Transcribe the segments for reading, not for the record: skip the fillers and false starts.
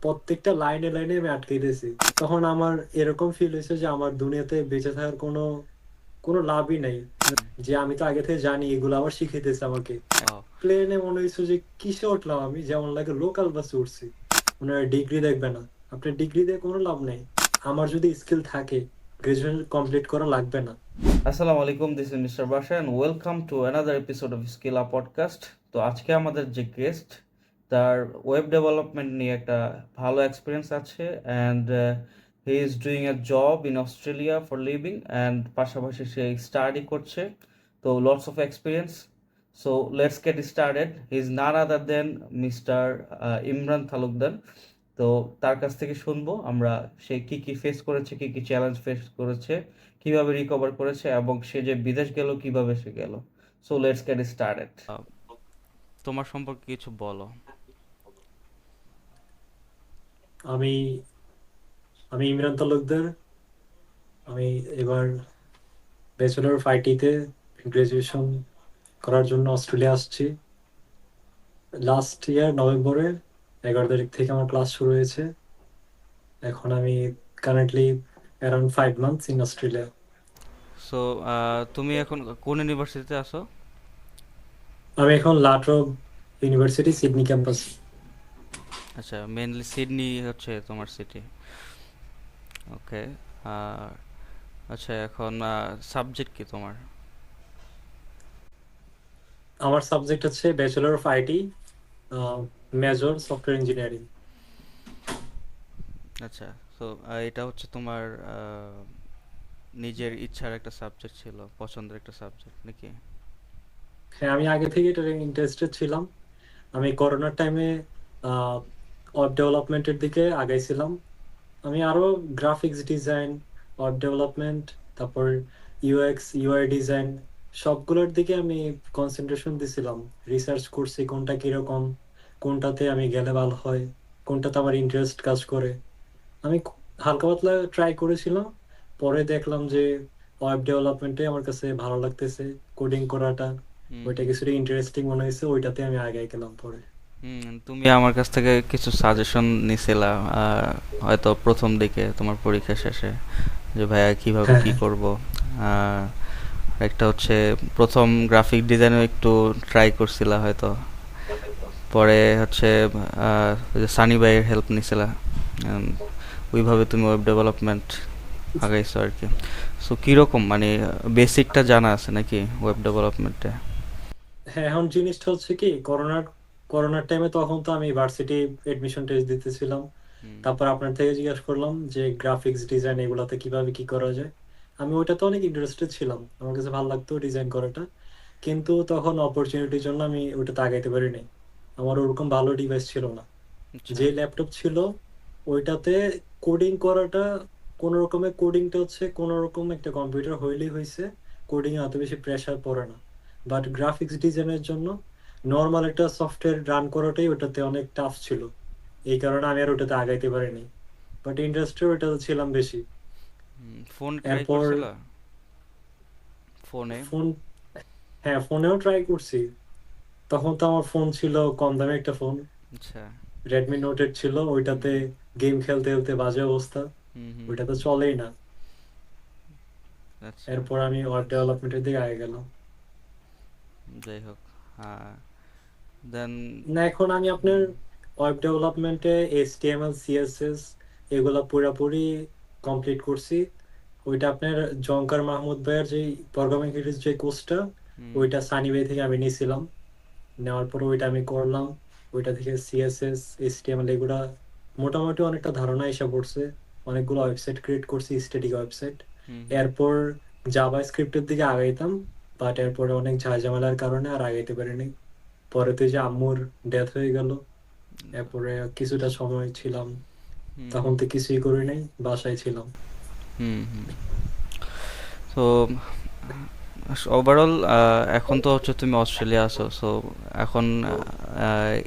প্রত্যেকটা লাইনে লাইনে আমি আটকাইতেছি। তখন আমার এরকম ফিল হয়েছে যে আমার দুনিয়াতে বেঁচে থাকার কোনো কোনো লাভই নাই। যে আমি তো আগে থেকে জানি, এগুলো আবার শিখাইতেছে আমাকে। ও প্লেনে মনে হয়েছে যে কিসে উঠলাম আমি, যেমন লাগে লোকাল বাসে উঠছি। ওনারা ডিগ্রি দেখবে না, আপনার ডিগ্রি দিয়ে কোনো লাভ নেই। আমার যদি স্কিল থাকে, গ্রাজুয়েশন কমপ্লিট করা লাগবে না। আসসালামু আলাইকুম, this is mister Basha and welcome to another episode of skill up podcast. তো আজকে আমাদের যে গেস্ট, তার ওয়েব ডেভেলপমেন্ট নিয়ে একটা ভালো এক্সপিরিয়েন্স আছে and he is doing a job in Australia for living and পাশাপাশি সে স্টাডি করছে। তো lots of experience. So let's get started. He is none other than mister Imran Talukdar. তো তার কাছ থেকে শুনবো আমরা সে কি কি ফেস করেছে, কি কি চ্যালেঞ্জ ফেস করেছে, কিভাবে রিকভার করেছে এবং সে যে বিদেশ গেল কিভাবে সে গেল। So let's get started. তোমার সম্পর্কে কিছু বলো। আমি আমি ইমরান তালুকদার। আমি এবার ব্যাচেলর অফ আইটিতে গ্রাজুয়েশন করার জন্য অস্ট্রেলিয়া আসছি। লাস্ট ইয়ার নভেম্বরে 11 তারিখ থেকে আমার ক্লাস শুরু হয়েছে। এখন আমি currently around 5 months in Australia. So তুমি এখন কোন ইউনিভার্সিটিতে আছো? আমি এখন লাট্রব ইউনিভার্সিটি সিডনি ক্যাম্পাস। আচ্ছা, মেনলি সিডনি হচ্ছে তোমার সিটি। ওকে। আচ্ছা, এখন সাবজেক্ট কি তোমার? আমার সাবজেক্ট হচ্ছে bachelor of IT, major software engineering. আচ্ছা। সো এটা হচ্ছে তোমার নিজের ইচ্ছার একটা সাবজেক্ট ছিল, পছন্দের একটা সাবজেক্ট নাকি? হ্যাঁ, আমি আগে থেকে এটা ইন্টারেস্টেড ছিলাম। আমি করোনার টাইমে ওয়েব ডেভেলপমেন্টের দিকে আগাইছিলাম। আমি আরো গ্রাফিক্স ডিজাইন, ওয়েব ডেভেলপমেন্ট, তারপর ইউএক্স ইউআই ডিজাইন, সবগুলোর দিকে আমি কনসেন্ট্রেশন দিছিলাম। রিসার্চ করছি কোনটা কিরকম, কোনটাতে আমি গেলে ভালো হয়, কোনটাতে আমার ইন্টারেস্ট কাজ করে। আমি হালকা পাতলা ট্রাই করেছিলাম। পরে দেখলাম যে ওয়েব ডেভেলপমেন্টে আমার কাছে ভালো লাগতেছে, কোডিং করাটা হুম ওইটা হুম কিছুটা ইন্টারেস্টিং মনে হয়েছে, ওইটাতে আমি আগে গেলাম পরে। তুমি আমার কাছ থেকে কিছু সাজেশন নিছিলা, হয়তো প্রথম দিকে তোমার পরীক্ষা শেষে, যে ভাইয়া কিভাবে হ্যাঁ, কি হ্যাঁ, করব। আহ, একটা হচ্ছে প্রথম গ্রাফিক ডিজাইনও একটু ট্রাই করছিলা হয়তো, পরে হচ্ছে ওই যে সানি ভাইয়ের হেল্প নিছিলা। উম, ওইভাবে তুমি ওয়েব ডেভেলপমেন্ট আগাইছো আর কি। সো কীরকম মানে বেসিকটা জানা আছে নাকি ওয়েব ডেভেলপমেন্টে? হ্যাঁ। এখন জিনিসটা হচ্ছে কি, করোনার করোনার টাইমে তখন তো আমি ভার্সিটি এডমিশন টেস্ট দিতেছিলাম। হুম তারপর আপনার থেকে জিজ্ঞাসা করলাম যে গ্রাফিক্স ডিজাইন এগুলাতে কিভাবে কি করা যায়। আমি ওইটাতে অনেক ইন্টারেস্টেড ছিলাম, আমার কাছে ভালো লাগতো ডিজাইন করাটা। কিন্তু তখন অপরচুনিটির জন্য আমি ওইটাতে আগাইতে পারি নাই। আমার ওরকম ভালো ডিভাইস ছিল না। আচ্ছা। যে ল্যাপটপ ছিল ওইটাতে কোডিং করাটা, কোন রকমের কোডিংটা হচ্ছে কোন রকম একটা কম্পিউটার হইলেই হয়েছে, কোডিং এ অত বেশি প্রেসার পড়ে না। বাট গ্রাফিক্স ডিজাইনের জন্য নর্মাল একটা সফটওয়্যার রান করাটাই ওটাতে অনেক টাফ ছিল। এই কারণে আমি আর ওটাতে আগাইতে পারিনি। বাট ইন্টারেস্টেড ওটাতে ছিলাম বেশি। ফোন ট্রাই এরপর করছিলা? ফোনে? ফোন, হ্যাঁ ফোনেও ট্রাই করছি। তখন তো আমার ফোন ছিল কম দামি একটা ফোন, আচ্ছা। রেডমি নোট 8 ছিল। ওইটাতে হুম গেম খেলতে খেলতে বাজে অবস্থা, হুম হুম ওইটা তো চলেই না। আচ্ছা। এরপর আমি ওয়েব ডেভেলপমেন্টের দিকে আগে গেলাম। যাই হোক। হ্যাঁ। দেন। না, এখন আমি আপনার হুম ওয়েব ডেভেলপমেন্টে এইচটিএমএল সিএসএস এগুলা পুরোপুরি কমপ্লিট করছি। ওইটা আপনার জঙ্কার মাহমুদ ভাইয়ের যে প্রোগ্রামিং যে কোর্সটা, হুম ওইটা সানি ভাই থেকে আমি নিয়েছিলাম। নেওয়ার পর ওইটা আমি করলাম। ওইটা থেকে সিএসএস এইচটিএমএল এগুলা মোটামুটি অনেকটা ধারণা এসে পড়ছে। অনেকগুলো ওয়েবসাইট ক্রিয়েট করছি, স্ট্যাটিক ওয়েবসাইট। হুম হুম এরপর জাভা স্ক্রিপ্টের দিকে আগাইতাম, বাট এরপরে অনেক ঝামেলার কারণে আর আগাইতে পারিনি। পরে তো এই যে আম্মুর ডেথ হয়ে গেল, এরপরে কিছুটা সময় ছিলাম, হুম তখন হুম তো কিছুই করি নাই, বাসায় ছিলাম। হুম হুম। তো ওভারঅল এখন তো হচ্ছে তুমি অস্ট্রেলিয়া আছো। সো এখন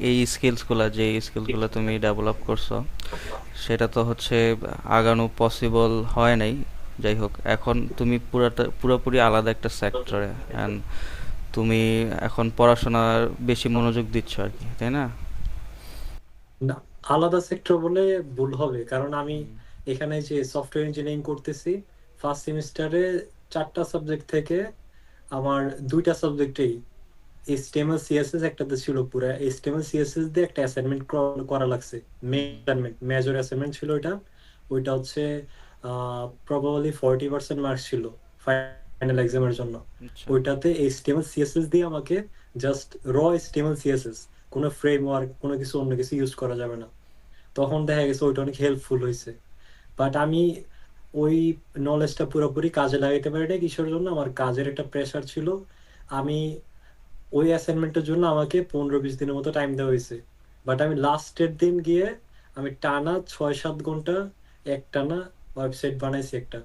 এই স্কিলসগুলো, যে স্কিলসগুলো তুমি ডেভেলপ করছো, সেটা তো হচ্ছে আগানো পসিবল হয় নাই। যাই হোক, এখন তুমি পুরোপুরি আলাদা একটা সেক্টরে, অ্যান্ড তুমি এখন পড়াশোনার বেশি মনোযোগ দিচ্ছ আর কি, তাই না? না, আলাদা সেক্টর বলে ভুল হবে, কারণ আমি হুম। এখানে যে সফটওয়্যার ইঞ্জিনিয়ারিং করতেছি, ফার্স্ট সেমিস্টারে 4টা সাবজেক্ট থেকে আমার 2টা সাবজেক্টেই এইচটিএমএল সিএসএস একটাতে ছিল, পুরো এইচটিএমএল সিএসএস দিয়ে একটা অ্যাসাইনমেন্ট করা লাগছে। হুম। মেজর অ্যাসাইনমেন্ট ছিল ওইটা। ওইটা হচ্ছে প্রবাবলি 40% মার্কস ছিল ফাইনাল এক্সামের জন্য। আচ্ছা। ওইটাতে এইচটিএমএল সিএসএস দিয়ে আমাকে জাস্ট এইচটিএমএল সিএসএস, কোনো ফ্রেমওয়ার্ক কোনো কিছু অন্য কিছু ইউজ করা যাবে না। তখন দেখা গেছে ওইটা অনেক হেল্পফুল হয়েছে। বাট আমি ওই নলেজটা পুরোপুরি কাজে লাগাইতে পারি না। কিসের জন্য? আমার কাজের একটা প্রেশার ছিল। আমি ওই অ্যাসাইনমেন্টের জন্য আমাকে 15-20 দিনের মতো টাইম দেওয়া হয়েছে। বাট আমি লাস্টের দিন গিয়ে আমি টানা 6-7 ঘন্টা একটানা ওয়েবসাইট বানাইছি একটা।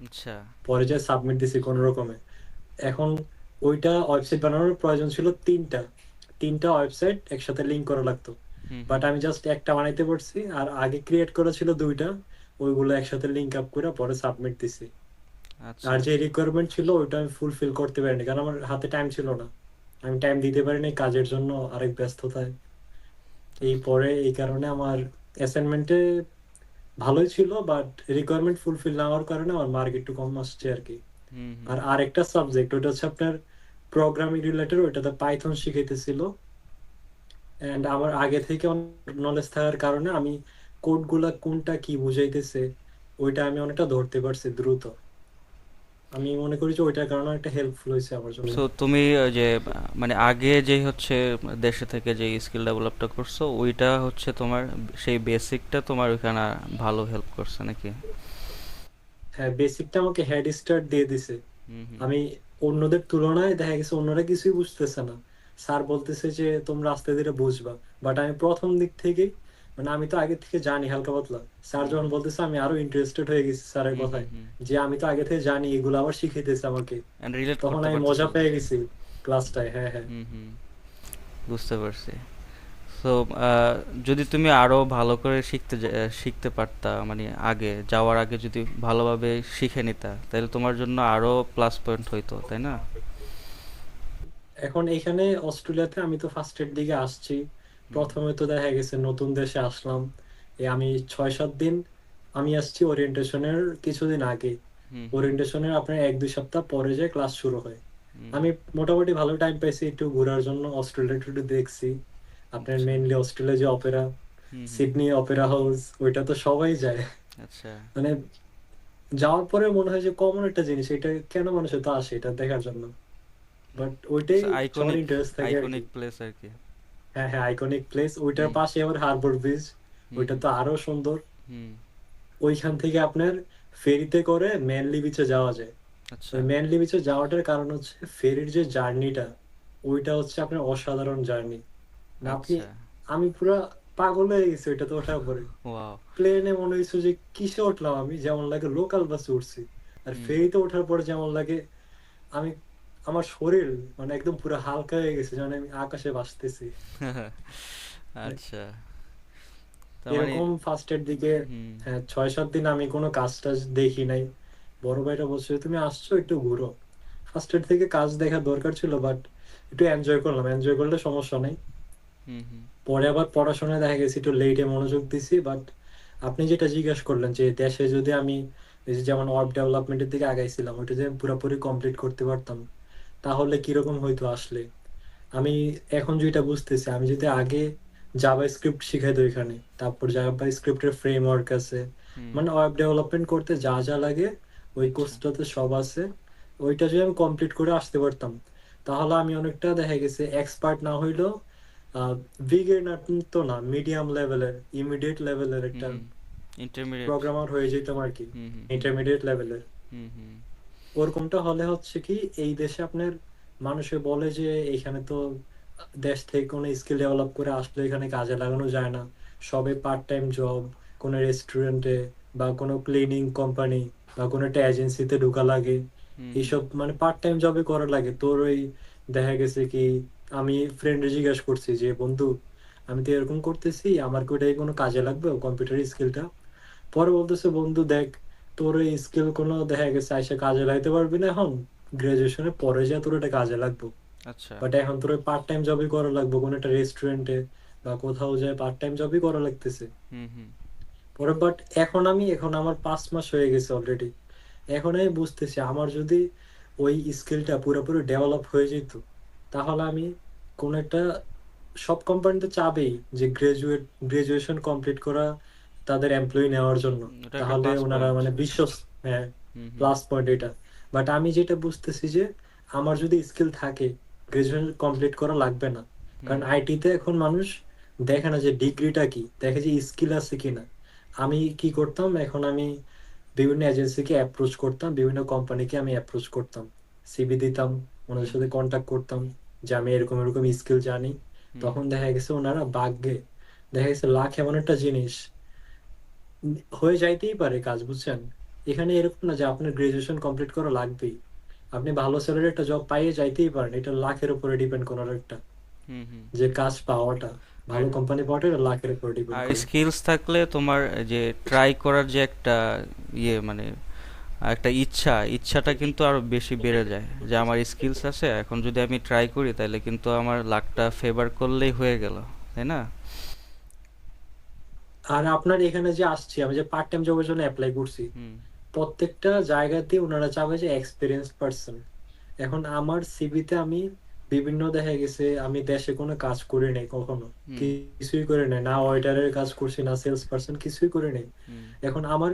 আচ্ছা। পরে যে সাবমিট দিছি কোনো রকমে। এখন ওইটা ওয়েবসাইট বানানোর প্রয়োজন ছিল তিনটা, তিনটা ওয়েবসাইট একসাথে লিংক করা লাগতো। হুম বাট হুম। আমি জাস্ট একটা বানাইতে পারছি, আর আগে ক্রিয়েট করা ছিল দুইটা। ওইগুলো একসাথে লিংক আপ করে পরে সাবমিট দিছি। আচ্ছা। আর যে রিকোয়ারমেন্ট ছিল ওইটা আমি ফুলফিল করতে পারিনি, কারণ আমার হাতে টাইম ছিল না। আমি টাইম দিতে পারিনি কাজের জন্য, আরেক ব্যস্ততায়। এই কারণে আমার অ্যাসাইনমেন্টে ভালোই ছিল, বাট রিকোয়ারমেন্ট ফুলফিল না হওয়ার কারণে আমার মার্ক একটু কম আসছে আর কি। হুম হুম। আর আরেকটা সাবজেক্ট ওটা হচ্ছে আপনার প্রোগ্রামিং রিলেটেড, ওইটাতে পাইথন শিখাইতেছিল। এন্ড আমার আগে থেকে নলেজ থাকার কারণে আমি কোড গুলা কোনটা কি বুঝাইতেছে ওইটা আমি অনেকটা ধরতে পারছি দ্রুত। আমি মনে করি যে ওইটার কারণে একটা হেল্পফুল হয়েছে আমার জন্য। সো তুমি ওই যে মানে আগে যে হচ্ছে দেশে থেকে যে স্কিল ডেভেলপটা করছো ওইটা হচ্ছে তোমার সেই বেসিকটা তোমার ওইখানে ভালো হেল্প করছে নাকি? হ্যাঁ, বেসিকটা আমাকে হেড স্টার্ট দিয়ে দিছে। হুম হুম। আমি অন্যদের তুলনায় দেখা গেছে অন্যরা কিছুই বুঝতেছে না, স্যার বলতেছে যে তোমরা আস্তে ধীরে বুঝবা। বাট আমি প্রথম দিক থেকে, মানে আমি তো আগে থেকে জানি হালকা পাতলা। স্যার হুম যখন হুম। বলতেছে আমি আরো ইন্টারেস্টেড হয়ে গেছি স্যারের হুম হুম কথায়, হুম। যে আমি তো আগে থেকে জানি, এগুলো আবার শিখাইতেছে আমাকে। এন্ড রিলেট তখন করতে আমি মজা পারতেছো। পেয়ে গেছি ক্লাসটায়। হ্যাঁ, হ্যাঁ। হুম হুম। বুঝতে পারছি। সো যদি তুমি আরো ভালো করে শিখতে পারতা মানে আগে যাওয়ার আগে যদি ভালোভাবে শিখে নিতা তাহলে তোমার জন্য আরো প্লাস পয়েন্ট হইতো, তাই না? এখন এখানে অস্ট্রেলিয়াতে আমি তো ফার্স্টের দিকে আসছি। হুম প্রথমে তো দেখা গেছে নতুন দেশে আসলাম। আমি 6-7 দিন, আমি আসছি ওরিয়েন্টেশনের কিছুদিন আগে। হুম হুম। ওরিয়েন্টেশনের আপনার 1-2 সপ্তাহ পরে যে ক্লাস শুরু হয়। হুম আমি হুম। মোটামুটি ভালো টাইম পাইছি একটু ঘোরার জন্য, অস্ট্রেলিয়া একটু একটু দেখছি। আপনার আচ্ছা। মেইনলি অস্ট্রেলিয়া যে অপেরা, হুম হুম। সিডনি অপেরা হাউস, ওইটা তো সবাই যায়। আচ্ছা। মানে যাওয়ার পরে মনে হয় যে কমন একটা জিনিস, এটা কেন মানুষ তো আসে এটা দেখার জন্য। বাট ওইটাই সবার আইকনিক ইন্টারেস্ট থাকে আর কি। আইকনিক প্লেস আর কি। হ্যাঁ, হ্যাঁ, আইকনিক প্লেস। ওইটার হুম পাশে আবার হারবার ব্রিজ, হুম ওইটা হুম। তো আরো সুন্দর। হুম। ওইখান থেকে আপনার ফেরিতে করে মেনলি বিচে যাওয়া যায়। আচ্ছা। ওই মেনলি বিচে যাওয়াটার কারণ হচ্ছে ফেরির যে জার্নিটা, ওইটা হচ্ছে আপনার অসাধারণ জার্নি। না আপনি, আচ্ছা। আমি পুরা পাগল হয়ে গেছি ওইটাতে ওঠার পরে। ওয়াও। প্লেনে মনে হয়েছে যে কিসে উঠলাম, আমি যেমন লাগে লোকাল বাসে উঠছি। আর হুম। ফেরিতে ওঠার পরে যেমন লাগে, আমি, আমার শরীর মানে একদম পুরো হালকা হয়ে গেছে, যেন আমি আকাশে ভাসতেছি। আচ্ছা। তার মানে এরকম ফার্স্টের দিকে, হুম হ্যাঁ, 6-7 দিন আমি কোনো কাজ টাজ দেখি নাই। বড় ভাইরা বলছে তুমি আসছো একটু ঘুরো। ফার্স্টের থেকে কাজ দেখা দরকার ছিল, বাট একটু এনজয় করলাম, এনজয় করলে সমস্যা নেই। হুম হুম। পরে আবার পড়াশোনায় দেখা গেছে একটু লেটে মনোযোগ দিছি। বাট আপনি যেটা জিজ্ঞাসা করলেন যে দেশে যদি আমি, এই যে যেমন ওয়েব ডেভেলপমেন্টের দিকে আগাইছিলাম, ওইটা যদি আমি পুরোপুরি কমপ্লিট করতে পারতাম তাহলে কিরকম হইতো আসলে। আমি এখন যেটা বুঝতেছি, আমি যদি আগে জাভা স্ক্রিপ্ট শিখাইতো এখানে, তারপর জাভা স্ক্রিপ্টের ফ্রেমওয়ার্ক আছে, হুম। মানে ওয়েব ডেভেলপমেন্ট করতে যা যা লাগে ওই আচ্ছা। কোর্সটাতে সব আছে। ওইটা যদি আমি কমপ্লিট করে আসতে পারতাম তাহলে আমি অনেকটা দেখা গেছে এক্সপার্ট না হইলেও বিগিনার তো না, মিডিয়াম লেভেলের, ইমিডিয়েট লেভেলের হুম একটা হুম। ইন্টারমিডিয়েট। প্রোগ্রামার হয়ে যেতাম আর কি। হুম হুম হুম। ইন্টারমিডিয়েট লেভেলের হুম হুম। ওরকমটা হলে হচ্ছে কি, এই দেশে আপনার মানুষে বলে যে এখানে তো দেশ থেকে কোনো স্কিল ডেভেলপ করে আসলে এখানে কাজে লাগানো যায় না, সবে পার্ট টাইম জব, কোনো রেস্টুরেন্টে বা কোনো ক্লিনিং কোম্পানি বা কোনো একটা এজেন্সিতে ঢোকা লাগে। হুম হুম। এইসব মানে পার্ট টাইম জবে করা লাগে তোর ওই। দেখা গেছে কি, আমি ফ্রেন্ডে জিজ্ঞাসা করছি যে বন্ধু আমি তো এরকম করতেছি, আমার কি ওটাই কোনো কাজে লাগবে কম্পিউটার স্কিলটা? পরে বলতেছে বন্ধু দেখ, তোর এই স্কিল কোনো দেখা গেছে আইসা কাজে লাগাইতে পারবি না এখন, গ্রাজুয়েশনের পরে যা তোর এটা কাজে লাগবে। আচ্ছা। বাট এখন তোর পার্ট টাইম জবই করা লাগবে কোনো একটা রেস্টুরেন্টে বা কোথাও যায় পার্ট টাইম জবই করা লাগতেছে। হুম হুম পরে বাট এখন আমার 5 মাস হয়ে গেছে অলরেডি। এখন আমি বুঝতেছি আমার যদি ওই স্কিলটা পুরোপুরি ডেভেলপ হয়ে যেত, তাহলে আমি কোন একটা, সব কোম্পানি তো চাবেই যে গ্রাজুয়েশন কমপ্লিট করা তাদের এমপ্লয়ি নেওয়ার জন্য। এটা একটা তাহলে প্লাস ওনারা পয়েন্ট। মানে হ্যাঁ, হুম হুম প্লাস পয়েন্ট এটা। বাট আমি যেটা বুঝতেছি যে আমার যদি স্কিল থাকে, গ্রাজুয়েশন কমপ্লিট করা লাগবে না। হুম কারণ আইটিতে এখন মানুষ দেখে না যে ডিগ্রিটা কি, দেখে যে স্কিল আছে কিনা। আমি কি করতাম, এখন আমি বিভিন্ন এজেন্সিকে অ্যাপ্রোচ করতাম, বিভিন্ন কোম্পানিকে আমি অ্যাপ্রোচ করতাম, সিভি দিতাম, ওনাদের হুম সাথে কন্ট্যাক্ট করতাম যে আমি এরকম এরকম স্কিল জানি। হুম তখন দেখা গেছে ওনারা ভাগ্যে, দেখা গেছে লাখ এমন একটা জিনিস হয়ে যাইতেই পারে কাজ, বুঝছেন। এখানে এরকম না যে আপনার গ্রাজুয়েশন কমপ্লিট করা লাগবেই, আপনি ভালো স্যালারি একটা জব পাইয়ে যাইতেই পারেন। এটা লাখের উপরে ডিপেন্ড করার একটা, হুম হুম। যে কাজ পাওয়াটা, আর ভালো কোম্পানি পাওয়াটা এটা লাখের উপরে ডিপেন্ড আর করে। স্কিলস থাকলে তোমার যে ট্রাই করার যে একটা মানে একটা ইচ্ছাটা কিন্তু আরো বেশি বেড়ে যায়, যে আমার স্কিলস আছে, এখন যদি আমি ট্রাই করি তাহলে কিন্তু আমার লাকটা ফেভার করলেই হয়ে গেল, তাই না? আর আপনার এখানে যে আসছি, আমি যে পার্ট টাইম জবের জন্য অ্যাপ্লাই করছি, হুম প্রত্যেকটা জায়গাতে ওনারা চাবে যে এক্সপিরিয়েন্স পার্সন। এখন আমার সিভিতে আমি বিভিন্ন, দেখা গেছে আমি দেশে কোনো কাজ করি নাই কখনো, হুম কিছুই করি নাই, না ওয়েটারের কাজ করছি, না সেলস পার্সন, কিছুই করি নাই। হুম এখন আমার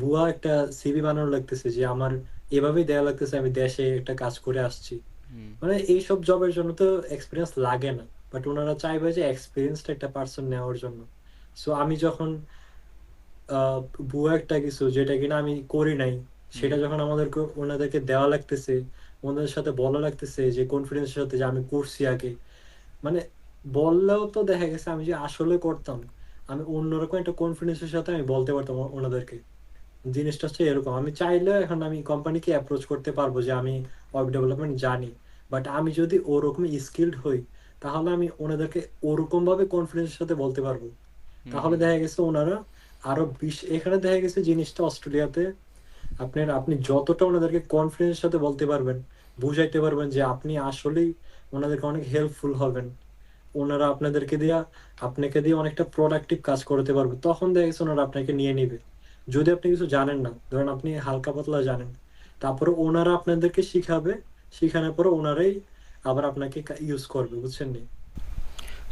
ভুয়া একটা সিভি বানানো লাগতেছে যে আমার এভাবেই দেয়া লাগতেছে আমি দেশে একটা কাজ করে আসছি। হুম মানে এইসব জবের জন্য তো এক্সপিরিয়েন্স লাগে না, বাট ওনারা চাইবে যে এক্সপিরিয়েন্সড একটা পার্সন নেওয়ার জন্য। সো আমি যখন আহ ভুয়া একটা কিছু যেটা কিনা আমি করি নাই, হুম সেটা যখন ওনাদেরকে দেওয়া লাগতেছে, ওনাদের সাথে বলা লাগতেছে যে কনফিডেন্সের সাথে যে আমি করছি আগে, মানে বললেও তো দেখা গেছে আমি যে আসলে করতাম, আমি অন্যরকম একটা কনফিডেন্সের সাথে আমি বলতে পারতাম ওনাদেরকে। জিনিসটা হচ্ছে এরকম, আমি চাইলে এখন আমি কোম্পানিকে অ্যাপ্রোচ করতে পারবো যে আমি ওয়েব ডেভেলপমেন্ট জানি, বাট আমি যদি ওরকম স্কিলড হই, তাহলে আমি ওনাদেরকে ওরকম ভাবে কনফিডেন্সের সাথে বলতে পারবো। হুম তাহলে হুম দেখা গেছে ওনারা আরো এখানে দেখা গেছে জিনিসটা অস্ট্রেলিয়াতে আপনি যতটা ওনাদেরকে কনফিডেন্সের সাথে বলতে পারবেন, বুঝাইতে পারবেন যে আপনি আসলেই ওনাদেরকে অনেক হেল্পফুল হবেন, ওনারা আপনাকে দিয়ে অনেকটা প্রোডাক্টিভ কাজ করতে পারবে, তখন দেখা গেছে ওনারা আপনাকে নিয়ে নিবে। যদি আপনি কিছু জানেন না, ধরেন আপনি হালকা পাতলা জানেন, তারপরে ওনারা আপনাদেরকে শিখাবে, শিখানোর পরে ওনারাই আবার আপনাকে ইউজ করবে, বুঝছেন নি।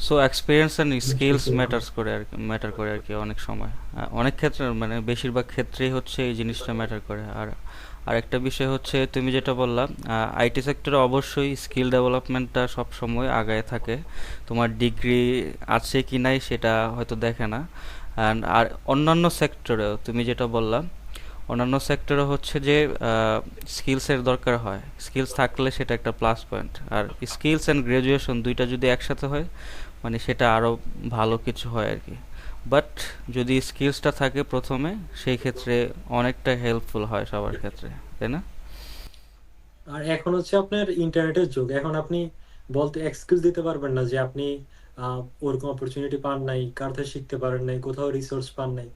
সো এক্সপিরিয়েন্স অ্যান্ড জিনিসটা স্কিলস এরকম। ম্যাটার করে আর কি অনেক সময়। অনেক ক্ষেত্রে মানে বেশিরভাগ ক্ষেত্রেই হচ্ছে এই জিনিসটা ম্যাটার করে। আর আরেকটা বিষয় হচ্ছে তুমি যেটা বললা, আইটি সেক্টরে অবশ্যই স্কিল ডেভেলপমেন্টটা সব সময় আগায় থাকে। তোমার ডিগ্রি আছে কি নাই সেটা হয়তো দেখে না। অ্যান্ড আর অন্যান্য সেক্টরেও তুমি যেটা বললা, অন্যান্য সেক্টরে হচ্ছে যে স্কিলসের দরকার হয়, স্কিলস থাকলে সেটা একটা প্লাস পয়েন্ট। আর স্কিলস অ্যান্ড গ্রাজুয়েশন দুইটা যদি একসাথে হয় মানে সেটা আরও ভালো কিছু হয় আর কি। বাট যদি স্কিলসটা থাকে প্রথমে, সেই ক্ষেত্রে অনেকটা হেল্পফুল হয় সবার ক্ষেত্রে, তাই না? আর এখন হচ্ছে আপনার ইন্টারনেটের যুগ, এখন আপনি বলতে এক্সকিউজ দিতে পারবেন না যে আপনি ওরকম অপরচুনিটি পান নাই, কার থেকে শিখতে পারেন নাই, কোথাও রিসোর্স পান নাই।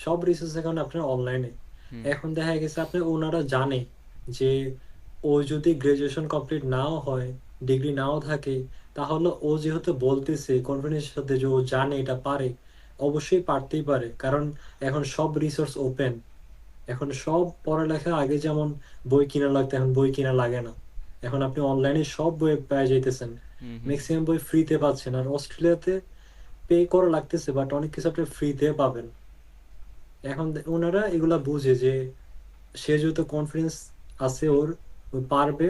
সব রিসোর্স এখন আপনার অনলাইনে। হুম এখন দেখা গেছে আপনি, ওনারা জানে যে ও যদি গ্রাজুয়েশন কমপ্লিট নাও হয়, ডিগ্রি নাও থাকে, তাহলে ও যেহেতু বলতেছে কনফিডেন্সের সাথে যে ও জানে এটা পারে, অবশ্যই পারতেই পারে, কারণ এখন সব রিসোর্স ওপেন। এখন সব পড়ালেখা, আগে যেমন বই কিনা লাগতো, এখন বই কিনা লাগে না। এখন আপনি অনলাইনে সব বই পেয়ে যাইতেছেন, হুম হুম ম্যাক্সিমাম বই ফ্রিতে পাচ্ছেন। আর অস্ট্রেলিয়াতে পে করা লাগতেছে, বাট অনেক কিছু আপনি ফ্রিতে পাবেন। এখন ওনারা এগুলা বুঝে যে সে যেহেতু কনফিডেন্স আছে ওর, ওই পারবে,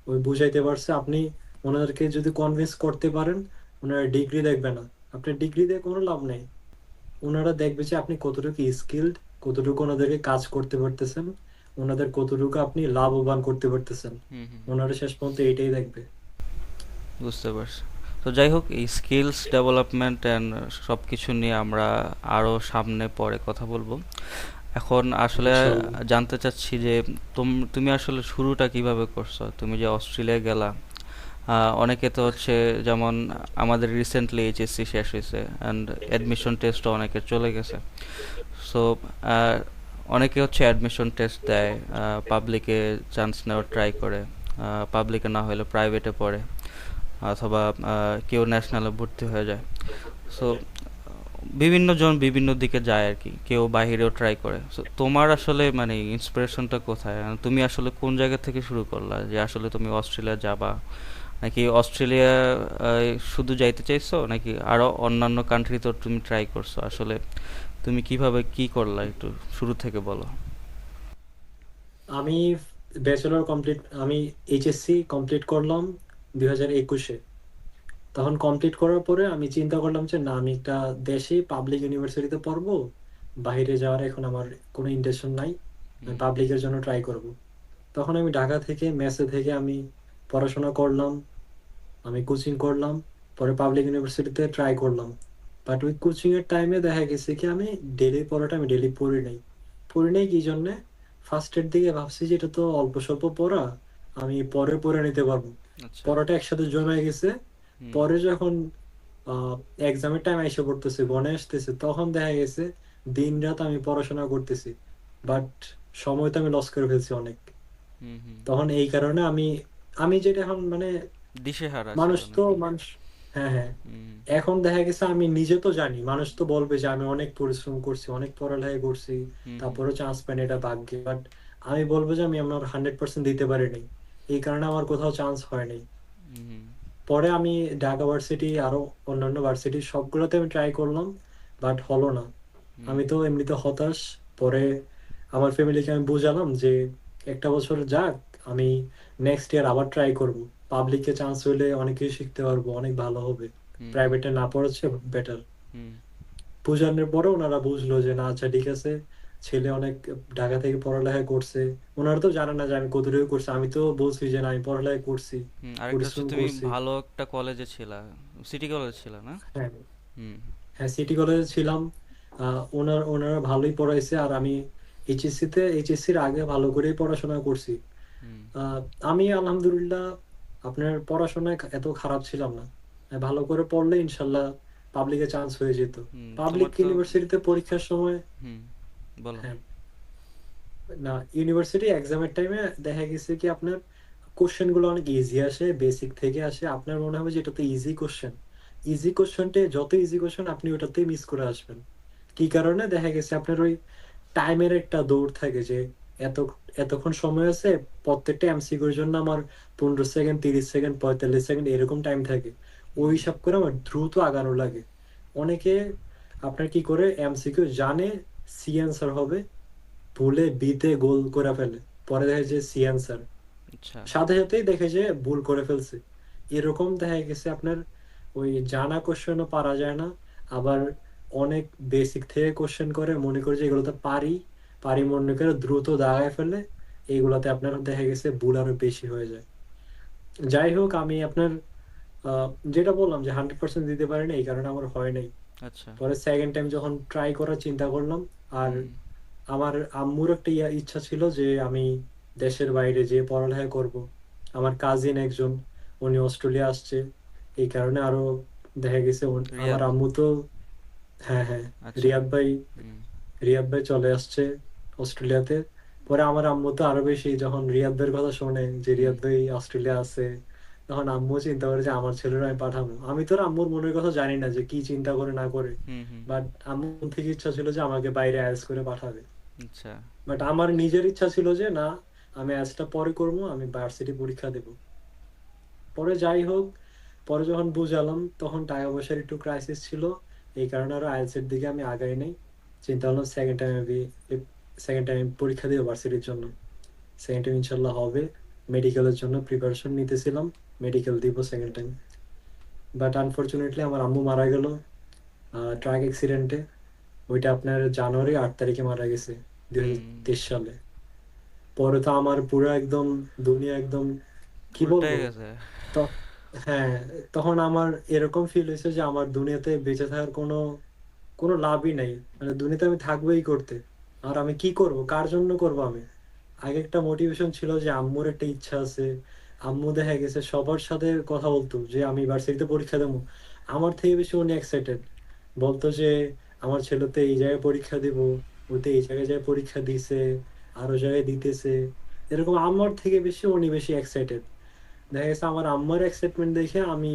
ওই বুঝাইতে পারছে, আপনি ওনাদেরকে যদি কনভিন্স করতে পারেন, ওনারা ডিগ্রি দেখবে না, আপনার ডিগ্রি দিয়ে কোনো লাভ নেই। ওনারা দেখবে যে আপনি কতটুকু স্কিলড, কতটুকু ওনাদেরকে কাজ করতে পারতেছেন, ওনাদের কতটুকু আপনি লাভবান করতে পারতেছেন। হুম হুম। ওনারা শেষ পর্যন্ত এইটাই দেখবে। বুঝতে পারছি। তো যাই হোক, এই স্কিলস ডেভেলপমেন্ট অ্যান্ড সব কিছু নিয়ে আমরা আরও সামনে পরে কথা বলবো। এখন আসলে ইনশাল্লাহ। জানতে চাচ্ছি যে তুমি আসলে শুরুটা কিভাবে করছো, তুমি যে অস্ট্রেলিয়া গেলা। অনেকে তো হচ্ছে, যেমন আমাদের রিসেন্টলি এইচএসসি শেষ হয়েছে অ্যান্ড অ্যাডমিশন টেস্টও অনেকের চলে গেছে। সো অনেকে হচ্ছে অ্যাডমিশন টেস্ট দেয়, পাবলিকে চান্স নেওয়ার ট্রাই করে, পাবলিকে না হলে প্রাইভেটে পড়ে, অথবা কেউ ন্যাশনালে ভর্তি হয়ে যায়। সো বিভিন্ন জন বিভিন্ন দিকে যায় আর কি, কেউ বাইরেও ট্রাই করে। সো তোমার আসলে মানে ইন্সপিরেশনটা কোথায়, তুমি আসলে কোন জায়গা থেকে শুরু করলা যে আসলে তুমি অস্ট্রেলিয়া যাবা, নাকি অস্ট্রেলিয়া শুধু যাইতে চাইছো, নাকি আরো অন্যান্য কান্ট্রি তো তুমি ট্রাই করছো আসলে, তুমি কিভাবে কি করলা একটু শুরু থেকে বলো। আমি ব্যাচেলর কমপ্লিট, আমি এইচএসসি কমপ্লিট করলাম 2021-এ। তখন কমপ্লিট করার পরে আমি চিন্তা করলাম যে না, আমি একটা দেশে পাবলিক ইউনিভার্সিটিতে পড়বো, বাইরে যাওয়ার এখন আমার কোনো ইন্টেনশন নাই, আমি হুম পাবলিকের জন্য ট্রাই করব। তখন আমি ঢাকা থেকে মেসে থেকে আমি পড়াশোনা করলাম, আমি কোচিং করলাম, পরে পাবলিক ইউনিভার্সিটিতে ট্রাই করলাম। বাট ওই কোচিং এর টাইমে দেখা গেছে কি আমি ডেলি পড়াটা আমি ডেলি পড়ি নাই কি জন্যে, ফার্স্টের দিকে ভাবছি যে এটা তো অল্প স্বল্প পড়া, আমি পরে পড়ে নিতে পারবো, আচ্ছা। পড়াটা একসাথে জমে গেছে। হুম পরে যখন এক্সামের টাইম এসে পড়তেছে, গণে আসতেছে, তখন দেখা গেছে দিন রাত আমি পড়াশোনা করতেছি, বাট সময় তো আমি লস করে ফেলছি অনেক। হুম হুম। তখন এই কারণে আমি আমি যেটা এখন মানে দিশেহারা ছিল মানুষ তো নাকি? মানুষ হ্যাঁ, হ্যাঁ, হুম এখন দেখা গেছে আমি নিজে তো জানি, মানুষ তো বলবে যে আমি অনেক পরিশ্রম করছি, অনেক পড়ালেখা করছি, হুম হুম তারপরেও চান্স পাইনি, এটা ভাগ্যে। বাট আমি বলবো যে আমি আমার 100% দিতে পারিনি, এই কারণে আমার কোথাও চান্স হয়নি। হুম হুম পরে আমি ঢাকা ভার্সিটি আরো অন্যান্য ভার্সিটি সবগুলোতে আমি ট্রাই করলাম, বাট হলো না। হুম আমি তো এমনিতে হতাশ। পরে আমার ফ্যামিলিকে আমি বুঝালাম যে একটা বছর যাক, আমি নেক্সট ইয়ার আবার ট্রাই করব, পাবলিকে চান্স হইলে অনেক কিছু শিখতে পারবো, অনেক ভালো হবে, হুম হুম প্রাইভেটে না পড়াচ্ছে বেটার। হুম বুঝানোর পরে ওনারা বুঝলো যে না, আচ্ছা ঠিক আছে, ছেলে অনেক ঢাকা থেকে পড়ালেখা করছে। ওনারা তো জানে না যে আমি কতটুকু করছি, আমি তো বলছি যে না আমি পড়ালেখা করছি, হুম। আরেকটা হচ্ছে পরিশ্রম তুমি করছি। ভালো একটা কলেজে ছিলা, সিটি কলেজে ছিলা না? হ্যাঁ, হুম হ্যাঁ, সিটি কলেজে ছিলাম। ওনারা ভালোই পড়াইছে, আর আমি এইচএসসির আগে ভালো করেই পড়াশোনা করছি। হুম আহ, আমি আলহামদুলিল্লাহ আপনার পড়াশোনায় এত খারাপ ছিলাম না, ভালো করে পড়লে ইনশাল্লাহ পাবলিকে চান্স হয়ে যেত। হুম। পাবলিক তোমার তো ইউনিভার্সিটিতে পরীক্ষার সময়, হুম বলো। হ্যাঁ, না, ইউনিভার্সিটি এক্সামের টাইমে দেখা গেছে কি আপনার কোশ্চেন গুলো অনেক ইজি আসে, বেসিক থেকে আসে, আপনার মনে হবে যে এটা তো ইজি কোশ্চেন, ইজি কোশ্চেনটা যত ইজি কোশ্চেন আপনি ওটাতেই মিস করে আসবেন। কি কারণে দেখা গেছে আপনার ওই টাইমের একটা দৌড় থাকে যে এত এতক্ষণ সময় আছে, প্রত্যেকটা এমসিকিউর জন্য আমার 15 সেকেন্ড, 30 সেকেন্ড, 45 সেকেন্ড এরকম টাইম থাকে। ওই হুম হিসাব করে আমার দ্রুত আগানো লাগে। অনেকে আপনার কি করে এমসিকিউ জানে সি অ্যান্সার হবে, ভুলে বিতে গোল করে ফেলে, পরে দেখে যে সি অ্যান্সার, আচ্ছা। সাথে সাথেই দেখে যে ভুল করে ফেলছে। এরকম দেখা গেছে আপনার ওই জানা কোশ্চেনও পারা যায় না, আবার অনেক বেসিক থেকে কোশ্চেন করে মনে করে যে এগুলোতে পারি পারি মনে করে দ্রুত দাগায় ফেলে, এইগুলাতে আপনার দেখা গেছে ভুল আরো বেশি হয়ে যায়। যাই হোক, আমি আপনার আহ, যেটা বললাম যে 100% দিতে পারিনি, এই কারণে আমার হয় নাই। আচ্ছা। পরে সেকেন্ড টাইম যখন ট্রাই করার চিন্তা করলাম, আর হুম আমার আম্মুর একটা ইচ্ছা ছিল যে আমি দেশের বাইরে যেয়ে পড়ালেখা করব। আমার কাজিন একজন, উনি অস্ট্রেলিয়া আসছে, এই কারণে আরো দেখা গেছে আমার রিয়াদ। আম্মু তো, হ্যাঁ, হ্যাঁ, আচ্ছা। রিয়াদ ভাই হুম রিয়াদ ভাই চলে আসছে অস্ট্রেলিয়াতে। পরে আমার আম্মু তো আরো বেশি, যখন রিয়াদ ভাইয়ের কথা শোনে যে হুম রিয়াদ ভাই অস্ট্রেলিয়া আছে, তখন আম্মু চিন্তা করে যে আমার ছেলেরা আমি পাঠাবো। আমি তো আর আম্মুর মনের কথা জানি না যে কি চিন্তা করে না করে, হুম হুম। বাট আম্মুর থেকে ইচ্ছা ছিল যে আমাকে বাইরে আইএলটিএস করে পাঠাবে। আচ্ছা। বাট আমার নিজের ইচ্ছা ছিল যে না, আমি আইএলটিএসটা পরে করবো, আমি ভার্সিটি পরীক্ষা দেব। পরে যাই হোক, পরে যখন বুঝালাম তখন টাকা পয়সার একটু ক্রাইসিস ছিল, এই কারণে আরো আইএলটিএস এর দিকে আমি আগাই নাই। চিন্তা করলাম সেকেন্ড টাইম পরীক্ষা দিব ভার্সিটির জন্য, সেকেন্ড টাইম ইনশাল্লাহ হবে। মেডিকেলের জন্য প্রিপারেশন নিতেছিলাম, মেডিকেল দিব সেকেন্ড টাইম। বাট আনফরচুনেটলি আমার আম্মু মারা গেল ট্রাক অ্যাক্সিডেন্টে। ওইটা আপনার জানুয়ারি 8 তারিখে মারা গেছে, দুই হাজার হুম। তেইশ সালে পরে তো আমার পুরো একদম দুনিয়া একদম, কি উল্টাই বলবো, গেছে। তো হ্যাঁ, তখন আমার এরকম ফিল হয়েছে যে আমার দুনিয়াতে বেঁচে থাকার কোনো কোনো লাভই নাই, মানে দুনিয়াতে আমি থাকবোই করতে, আর আমি কি করব, কার জন্য করব আমি। আগে একটা মোটিভেশন ছিল যে আম্মুর একটা ইচ্ছা আছে, আম্মু দেখা গেছে সবার সাথে কথা বলতো যে আমি ইউনিভার্সিটিতে পরীক্ষা দেবো, আমার থেকে বেশি উনি এক্সাইটেড, বলতো যে আমার ছেলে তো এই জায়গায় পরীক্ষা দিব, ও তো এই জায়গায় যায় পরীক্ষা দিছে, আরো জায়গায় দিতেছে, এরকম আমার থেকে বেশি উনি বেশি এক্সাইটেড। দেখা গেছে আমার আম্মার এক্সাইটমেন্ট দেখে আমি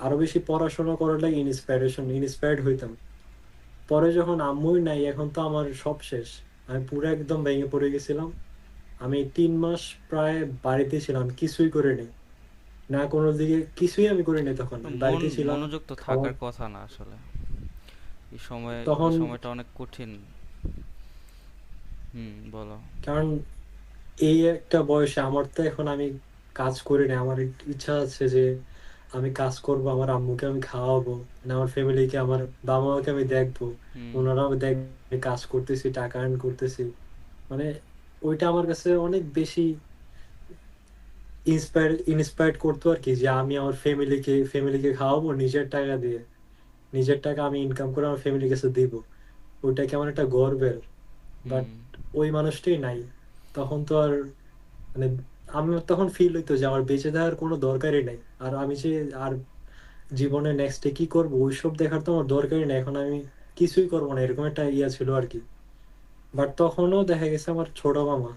আরো বেশি পড়াশোনা করার লাগে ইন্সপায়ার্ড হইতাম। পরে যখন আম্মুই নাই, এখন তো আমার সব শেষ। আমি পুরো একদম ভেঙে পড়ে গেছিলাম। আমি 3 মাস প্রায় বাড়িতে ছিলাম, কিছুই করিনি, না কোনো দিকে কিছুই আমি করিনি। তখন আমি বাড়িতে ছিলাম, মনোযোগ তো খাওয়া। থাকার কথা না আসলে, এই তখন সময়টা অনেক কঠিন। বলো। কারণ এই একটা বয়সে আমার তো এখন আমি কাজ করি না। আমার ইচ্ছা আছে যে আমি কাজ করব, আমার আম্মুকে আমি খাওয়াবো, না আমার ফ্যামিলিকে, আমার বাবা মাকে আমি দেখবো, হুম ওনারাও দেখবে কাজ করতেছি, টাকা আর্ন করতেছি। মানে ওইটা আমার কাছে অনেক বেশি ইন্সপায়ার্ড করতো আর কি, যে আমি আমার ফ্যামিলিকে খাওয়াবো নিজের টাকা দিয়ে, নিজের টাকা আমি ইনকাম করে আমার ফ্যামিলির কাছে দিব। ওইটা কেমন একটা গর্বের। বাট হুম ওই মানুষটাই নাই। তখন তো আর মানে আমার তখন ফিল হইতো যে আমার বেঁচে থাকার কোনো দরকারই নাই। আর আমি যে আর জীবনে নেক্সটে কি করবো ওইসব দেখার তো আমার দরকারই নাই। এখন আমি কিছুই করবো না, এরকম একটা ইয়া ছিল আর কি। বাট তখনও দেখা গেছে আমার ছোট মামা,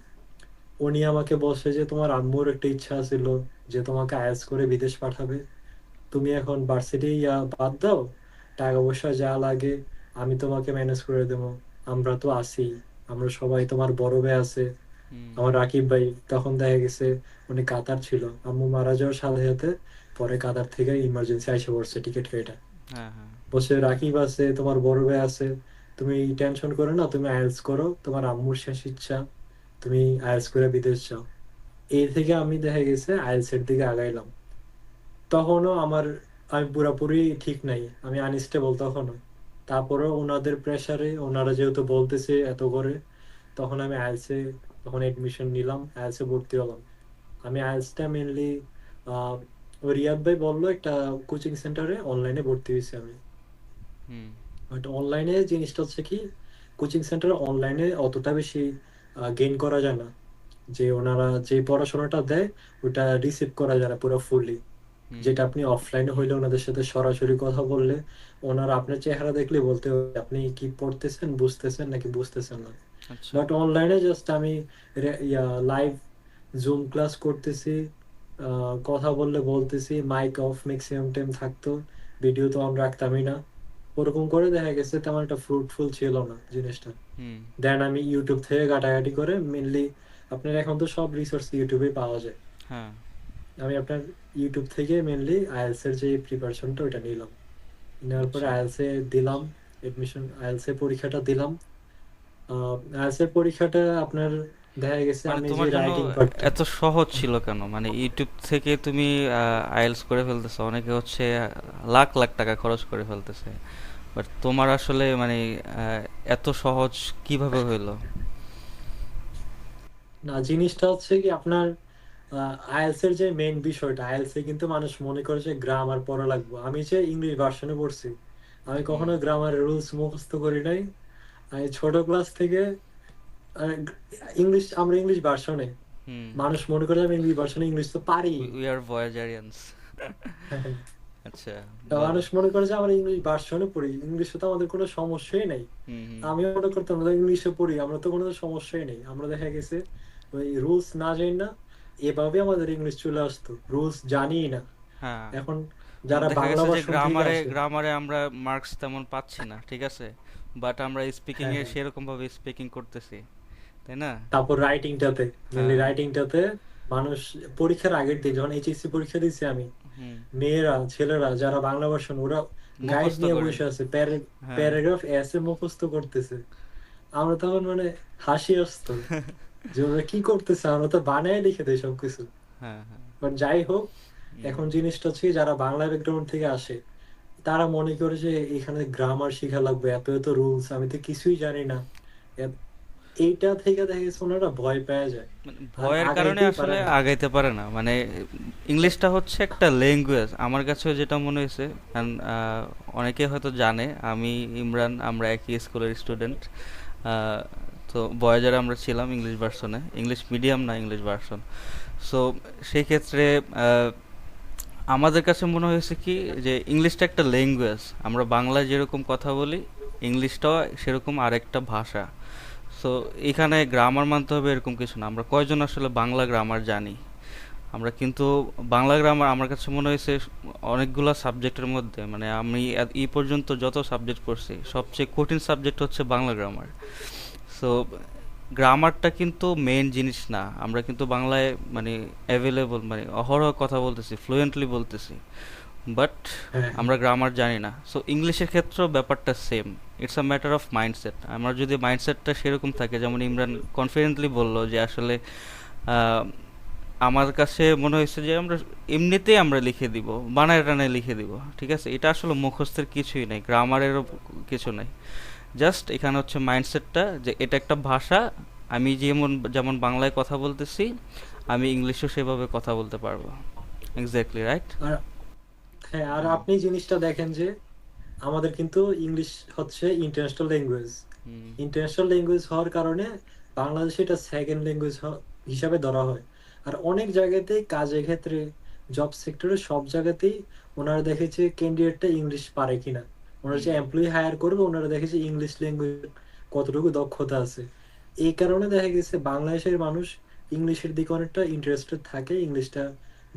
উনি আমাকে বলছে যে তোমার আম্মুর একটা ইচ্ছা ছিল যে তোমাকে আইএলটিএস করে বিদেশ পাঠাবে, তুমি এখন ভার্সিটি ইয়া বাদ দাও, টাকা পয়সা যা লাগে আমি তোমাকে ম্যানেজ করে দেবো, আমরা তো আছি, আমরা সবাই, তোমার বড় ভাই আছে, হুম আমার রাকিব ভাই। তখন দেখা গেছে উনি কাতার ছিল, আম্মু মারা যাওয়ার সাথে সাথে পরে কাতার থেকে ইমার্জেন্সি আইসা পড়ছে টিকিট কেটে। হ্যাঁ হ্যাঁ বলছে রাকিব আছে, তোমার বড় ভাই আছে, তুমি টেনশন করো না, তুমি আইএলটিএস করো, তোমার আম্মুর শেষ ইচ্ছা, তুমি আইএলটিএস করে বিদেশ যাও। এই থেকে আমি দেখা গেছে আইএলটিএস এর দিকে আগাইলাম। তখনও আমি পুরাপুরি ঠিক নাই, আমি আনস্টেবল তখনও। তারপরেও ওনাদের প্রেসারে, ওনারা যেহেতু বলতেছে এত করে, তখন আমি আইএলটিএস এ তখন এডমিশন নিলাম, আইএলটিএস এ ভর্তি হলাম। আমি আইএলটিএস টা মেনলি রিয়াদ ভাই বললো একটা কোচিং সেন্টারে অনলাইনে ভর্তি হয়েছি আমি। হুম বাট অনলাইনে জিনিসটা হচ্ছে কি, কোচিং সেন্টারে অনলাইনে অতটা বেশি গেইন করা যায় না। যে ওনারা যে পড়াশোনাটা দেয় ওটা রিসিভ করা যায় না পুরো ফুললি। হুম যেটা আপনি অফলাইনে হইলে ওনাদের সাথে সরাসরি কথা বললে ওনারা আপনার চেহারা দেখলে বলতে হবে আপনি কি পড়তেছেন, বুঝতেছেন নাকি বুঝতেছেন না। আচ্ছা। বাট অনলাইনে জাস্ট আমি লাইভ জুম ক্লাস করতেছি, কথা বললে বলতেছি, মাইক অফ ম্যাক্সিমাম টাইম থাকতো, ভিডিও তো অন রাখতামই না। ওরকম করে দেখা গেছে তেমন একটা ফ্রুটফুল ছিল না জিনিসটা। হুম দেন আমি ইউটিউব থেকে ঘাটাঘাটি করে মেনলি, আপনার এখন তো সব রিসোর্স ইউটিউবে পাওয়া যায়, হ্যাঁ আমি আপনার ইউটিউব থেকে মেনলি আইএলটিএস এর যে প্রিপারেশনটা ওটা নিলাম। নেওয়ার পরে আচ্ছা। আইএলটিএস এ দিলাম এডমিশন, আইএলটিএস এর পরীক্ষাটা দিলাম। আইএলটিএস এর পরীক্ষাটা আপনার দেখা গেছে মানে আমি যে তোমার জন্য রাইটিং পার্টটা। এত সহজ ছিল কেন? মানে ইউটিউব থেকে তুমি আইএলটিএস করে ফেলতেছো, অনেকে হচ্ছে লাখ লাখ টাকা খরচ করে ফেলতেছে, বাট তোমার আসলে মানে এত সহজ কিভাবে হইলো? না, জিনিসটা হচ্ছে কি আপনার আইএলটিএস এর যে মেইন বিষয়টা, আইএলটিএস এ কিন্তু মানুষ মনে করে যে গ্রামার পড়া লাগবে। আমি যে ইংলিশ ভার্সনে পড়ছি, আমি হুম কখনো গ্রামারের রুলস মুখস্থ করি নাই। আমি ছোট ক্লাস থেকে ইংলিশ, আমরা ইংলিশ ভার্সনে, হুম মানুষ মনে করে আমি ইংলিশ ভার্সনে ইংলিশ তো পারি। We are Voyagerians. আচ্ছা, তা বলো। মানুষ মনে করে যে আমরা ইংলিশ ভার্সনে পড়ি, ইংলিশে তো আমাদের কোনো সমস্যাই নাই। হুম হুম আমিও মনে করতাম আমরা ইংলিশে পড়ি, আমরা তো কোনো সমস্যাই নেই। আমরা দেখা গেছে ওই রুলস না জানি না, এভাবে আমাদের ইংলিশ চলে আসতো, রুলস জানি না। হ্যাঁ, এখন যারা দেখা বাংলা গেছে যে ভার্সন থেকে গ্রামারে আসে, গ্রামারে আমরা মার্কস তেমন পাচ্ছি না, ঠিক আছে, বাট আমরা স্পিকিং হ্যাঁ এ হ্যাঁ, সেরকম ভাবে স্পিকিং করতেছি, তাই না? তারপর রাইটিংটাতে, মেনলি হ্যাঁ। রাইটিংটাতে মানুষ পরীক্ষার আগের দিন যখন এইচএসসি পরীক্ষা দিচ্ছি আমি, হুম। মেয়েরা ছেলেরা যারা বাংলা ভার্সন ওরা গাইড মুখস্থ নিয়ে করে। বসে আছে, হ্যাঁ প্যারাগ্রাফ এসে মুখস্থ করতেছে। আমরা তখন মানে হাসি আসতো যে ওরা কি করতেছে, আমরা তো বানায় লিখে দেয় সবকিছু। হ্যাঁ হ্যাঁ। বাট যাই হোক, হুম। এখন জিনিসটা হচ্ছে কি, যারা বাংলা ব্যাকগ্রাউন্ড থেকে আসে তারা মনে করে যে এখানে গ্রামার শিখা লাগবে, এত এত রুলস, আমি তো কিছুই জানি না। এ- এইটা থেকে দেখা গেছে ওনারা ভয় পেয়ে যায়, মানে আর ভয়ের কারণে আগাইতেই পারে আসলে না। আগাইতে পারে না, মানে ইংলিশটা হচ্ছে একটা ল্যাঙ্গুয়েজ আমার কাছে যেটা মনে হয়েছে। কারণ অনেকে হয়তো জানে আমি ইমরান আমরা একই স্কুলের স্টুডেন্ট। তো বয়েজের আমরা ছিলাম ইংলিশ ভার্সনে, ইংলিশ মিডিয়াম না ইংলিশ ভার্সন। সো সেই ক্ষেত্রে আহ, আমাদের কাছে মনে হয়েছে কি যে ইংলিশটা একটা ল্যাঙ্গুয়েজ, আমরা বাংলায় যেরকম কথা বলি ইংলিশটাও সেরকম আরেকটা ভাষা। সো এখানে গ্রামার মানতে হবে এরকম কিছু না। আমরা কয়জন আসলে বাংলা গ্রামার জানি? আমরা কিন্তু বাংলা গ্রামার আমার কাছে মনে হয়েছে অনেকগুলা সাবজেক্টের মধ্যে, মানে আমি এই পর্যন্ত যত সাবজেক্ট পড়ছি সবচেয়ে কঠিন সাবজেক্ট হচ্ছে বাংলা গ্রামার। সো গ্রামারটা কিন্তু মেইন জিনিস না, আমরা কিন্তু বাংলায় মানে অ্যাভেলেবল মানে অহরহ কথা বলতেছি, ফ্লুয়েন্টলি বলতেছি, বাট হ্যাঁ হ্যাঁ আমরা গ্রামার জানি না। সো ইংলিশের ক্ষেত্রেও ব্যাপারটা same, it's a matter of mindset. আমার যদি মাইন্ডসেটটা সেরকম থাকে, যেমন ইমরান কনফিডেন্টলি বললো যে আসলে আহ, আমার কাছে মনে হয়েছে যে আমরা এমনিতেই আমরা লিখে দিব, বানায় টানায় লিখে দিব, ঠিক আছে, এটা আসলে মুখস্থের কিছুই নাই, গ্রামারেরও কিছু নাই। জাস্ট এখানে হচ্ছে মাইন্ডসেটটা যে এটা একটা ভাষা, আমি যেমন যেমন বাংলায় কথা বলতেছি আমি ইংলিশেও সেভাবে কথা বলতে পারবো। Exactly right. আর হ্যাঁ, আর হুম আপনি জিনিসটা দেখেন যে আমাদের কিন্তু ইংলিশ হচ্ছে ইন্টারন্যাশনাল ল্যাঙ্গুয়েজ। হুম ইন্টারন্যাশনাল ল্যাঙ্গুয়েজ হওয়ার কারণে বাংলাদেশে এটা সেকেন্ড ল্যাঙ্গুয়েজ হিসাবে ধরা হয়। আর অনেক জায়গাতেই কাজের ক্ষেত্রে, জব সেক্টরে, সব জায়গাতেই ওনারা দেখেছে ক্যান্ডিডেটটা ইংলিশ পারে কিনা। ওনারা যে হুম এমপ্লয়ি হায়ার করবে, ওনারা দেখেছে ইংলিশ ল্যাঙ্গুয়েজ কতটুকু দক্ষতা আছে। এই কারণে দেখা গেছে বাংলাদেশের মানুষ ইংলিশের দিকে অনেকটা ইন্টারেস্টেড থাকে, ইংলিশটা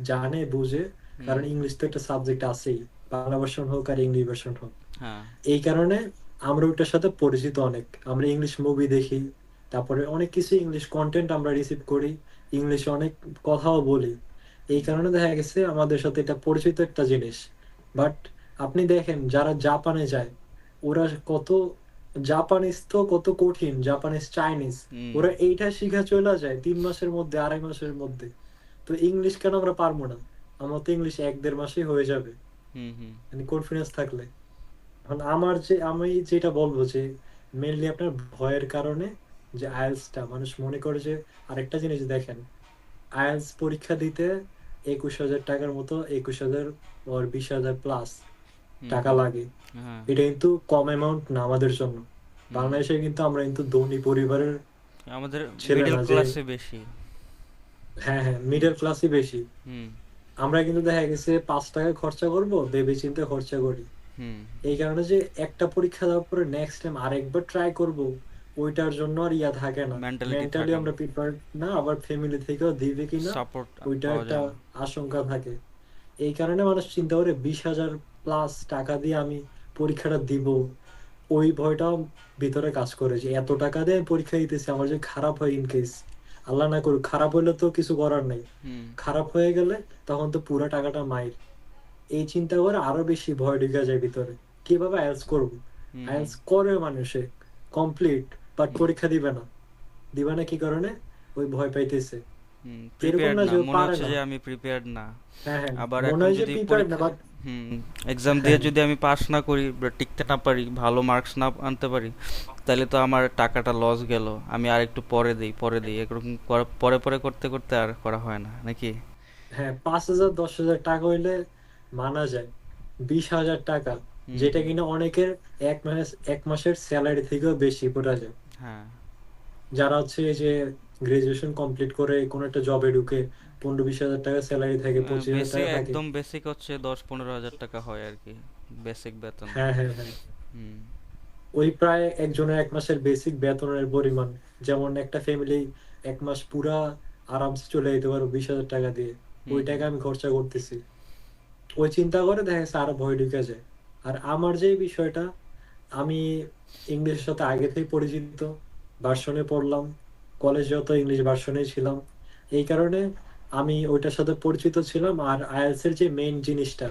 জানে বুঝে। হুম। কারণ ইংলিশ তো একটা সাবজেক্ট আছেই, বাংলা ভার্সন হোক আর ইংলিশ ভার্সন হোক। হ্যাঁ। এই কারণে আমরা ওটার সাথে পরিচিত অনেক, আমরা ইংলিশ মুভি দেখি, তারপরে অনেক কিছু ইংলিশ কন্টেন্ট আমরা রিসিভ করি, ইংলিশে অনেক কথাও বলি। এই হুম কারণে দেখা গেছে আমাদের সাথে এটা পরিচিত একটা জিনিস। বাট আপনি দেখেন যারা জাপানে যায়, ওরা কত, জাপানিজ তো কত কঠিন, জাপানিজ, চাইনিজ, হুম ওরা এইটা শিখা চলে যায় 3 মাসের মধ্যে, 2.5 মাসের মধ্যে। তো ইংলিশ কেন আমরা পারবো না? আমার তো ইংলিশ 1-1.5 মাসেই হয়ে যাবে, হুম হুম মানে কনফিডেন্স থাকলে। এখন আমি যেটা বলবো যে মেনলি আপনার ভয়ের কারণে, যে আইএলটিএস মানুষ মনে করে যে, আরেকটা জিনিস দেখেন, আইএলটিএস পরীক্ষা দিতে 21,000 টাকার মতো, 21,000 আর 20,000 প্লাস হুম টাকা হুম। লাগে। হ্যাঁ। এটা কিন্তু কম অ্যামাউন্ট না আমাদের জন্য। হুম। বাংলাদেশে কিন্তু আমরা কিন্তু ধনী পরিবারের আমাদের ছেলে মিডল না যে, ক্লাসে বেশি। হ্যাঁ হ্যাঁ, মিডল ক্লাসই বেশি। হুম আমরা কিন্তু দেখা গেছে 5 টাকা খরচা করব, ভেবে চিন্তে খরচা করি। হুম। এই কারণে যে একটা পরীক্ষা দেওয়ার পরে নেক্সট টাইম আরেকবার ট্রাই করব, ওইটার জন্য আর ইয়া থাকে না। মেন্টালিটি মেন্টালি থাকে আমরা না, প্রিপেয়ার্ড না, আবার ফ্যামিলি থেকেও দিবে কিনা সাপোর্ট ওইটা পাওয়া একটা যায় না। আশঙ্কা থাকে। এই কারণে মানুষ চিন্তা করে 20,000 প্লাস টাকা দিয়ে আমি পরীক্ষাটা দিব, ওই ভয়টাও ভিতরে কাজ করে যে এত টাকা দিয়ে আমি পরীক্ষা দিতেছি, আমার যদি খারাপ হয়, ইন কেস আল্লাহ না করুক খারাপ হইলে তো কিছু করার নেই, হুম খারাপ হয়ে গেলে তখন তো পুরো টাকাটা মাইর। এই চিন্তা করে আরো বেশি ভয় ঢুকে যায় ভিতরে, কিভাবে আইএলটিএস করবো। হুম হুম আইএলটিএস করে মানুষে কমপ্লিট, বাট হুম পরীক্ষা দিবে না। দিবে না কি কারণে? ওই ভয় পাইতেছে। হুম। এরকম প্রিপেয়ার্ড না না, যে ও মনে পারে হচ্ছে না। যে আমি প্রিপেয়ার্ড না। হ্যাঁ হ্যাঁ, আবার মনে এখন হয় যে যদি প্রিপেয়ার্ড না, পরীক্ষা, বাট হুম, এক্সাম দিয়ে হ্যাঁ যদি আমি পাস না করি বা টিকতে না পারি, ভালো মার্কস না আনতে পারি, তাহলে তো আমার টাকাটা লস গেল, আমি আর একটু পরে দিই এরকম পরে পরে করতে করতে আর করা হয় না নাকি। হ্যাঁ, 5,000 10,000 টাকা হইলে মানা যায়। 20,000 টাকা, হুম যেটা হুম। কিনা অনেকের 1 মাসের স্যালারি থেকেও বেশি পড়া যায়। হ্যাঁ। যারা হচ্ছে এই যে গ্রাজুয়েশন কমপ্লিট করে কোনো একটা জবে ঢুকে, 15-20 হাজার টাকা স্যালারি থাকে, 25,000 বেসিক টাকা থাকে। একদম বেসিক হচ্ছে 10-15 হাজার টাকা হয় আর কি, বেসিক বেতন। হ্যাঁ হ্যাঁ হ্যাঁ, হুম ওই প্রায় একজনের 1 মাসের বেসিক বেতনের পরিমাণ। যেমন একটা ফ্যামিলি 1 মাস পুরা আরামসে চলে যেতে পারো 20,000 টাকা দিয়ে, হুম ওই হুম টাকা আমি খরচা করতেছি। ওই চিন্তা করে দেখা যাচ্ছে আরো ভয় ঢুকে যায়। আর আমার যে বিষয়টা, আমি ইংলিশের সাথে আগে থেকে পরিচিত, ভার্সনে পড়লাম, কলেজেও তো ইংলিশ ভার্সনেই ছিলাম। এই কারণে আমি ওইটার সাথে পরিচিত ছিলাম। আর আইএলটিএস এর যে মেইন জিনিসটা,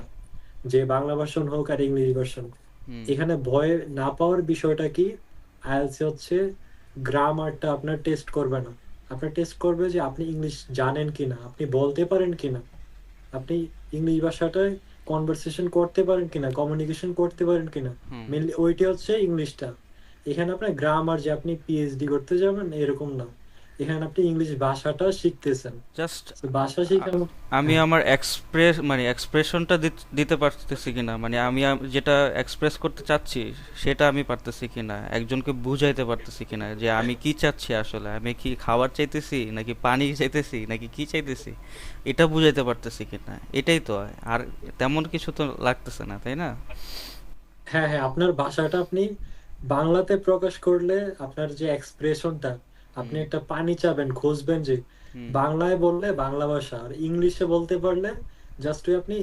যে বাংলা ভার্সন হোক আর ইংলিশ ভার্সন, হুম এখানে ভয় না পাওয়ার বিষয়টা কি, আইএলটিএস হচ্ছে গ্রামারটা আপনার টেস্ট করবে না। আপনার টেস্ট করবে যে আপনি ইংলিশ জানেন কিনা, আপনি বলতে পারেন কিনা, আপনি ইংলিশ ভাষাটায় কনভারসেশন করতে পারেন কিনা, কমিউনিকেশন করতে পারেন কিনা। হুম। মেনলি ওইটা হচ্ছে ইংলিশটা। এখানে আপনার গ্রামার যে আপনি পিএইচডি করতে যাবেন এরকম না, এখানে আপনি ইংলিশ ভাষাটা শিখতেছেন। জাস্ট তো ভাষা শিখা, আমি হ্যাঁ আমার মানে এক্সপ্রেশনটা দিতে পারতেছি কিনা, মানে আমি যেটা এক্সপ্রেস করতে চাচ্ছি সেটা আমি পারতেছি কিনা, একজনকে বুঝাইতে পারতেছি কিনা যে আমি কি চাচ্ছি, আসলে আমি কি খাবার চাইতেছি নাকি পানি চাইতেছি নাকি কি চাইতেছি, এটা বুঝাইতে পারতেছি কিনা, এটাই তো। আর তেমন কিছু তো লাগতেছে না, তাই না? হ্যাঁ হ্যাঁ, আপনার ভাষাটা আপনি বাংলাতে প্রকাশ করলে আপনার যে এক্সপ্রেশনটা, আপনি হুম একটা পানি চাবেন, খুঁজবেন যে হুম বাংলায় বললে বাংলা ভাষা, আর ইংলিশে বলতে পারলে জাস্ট ওই আপনি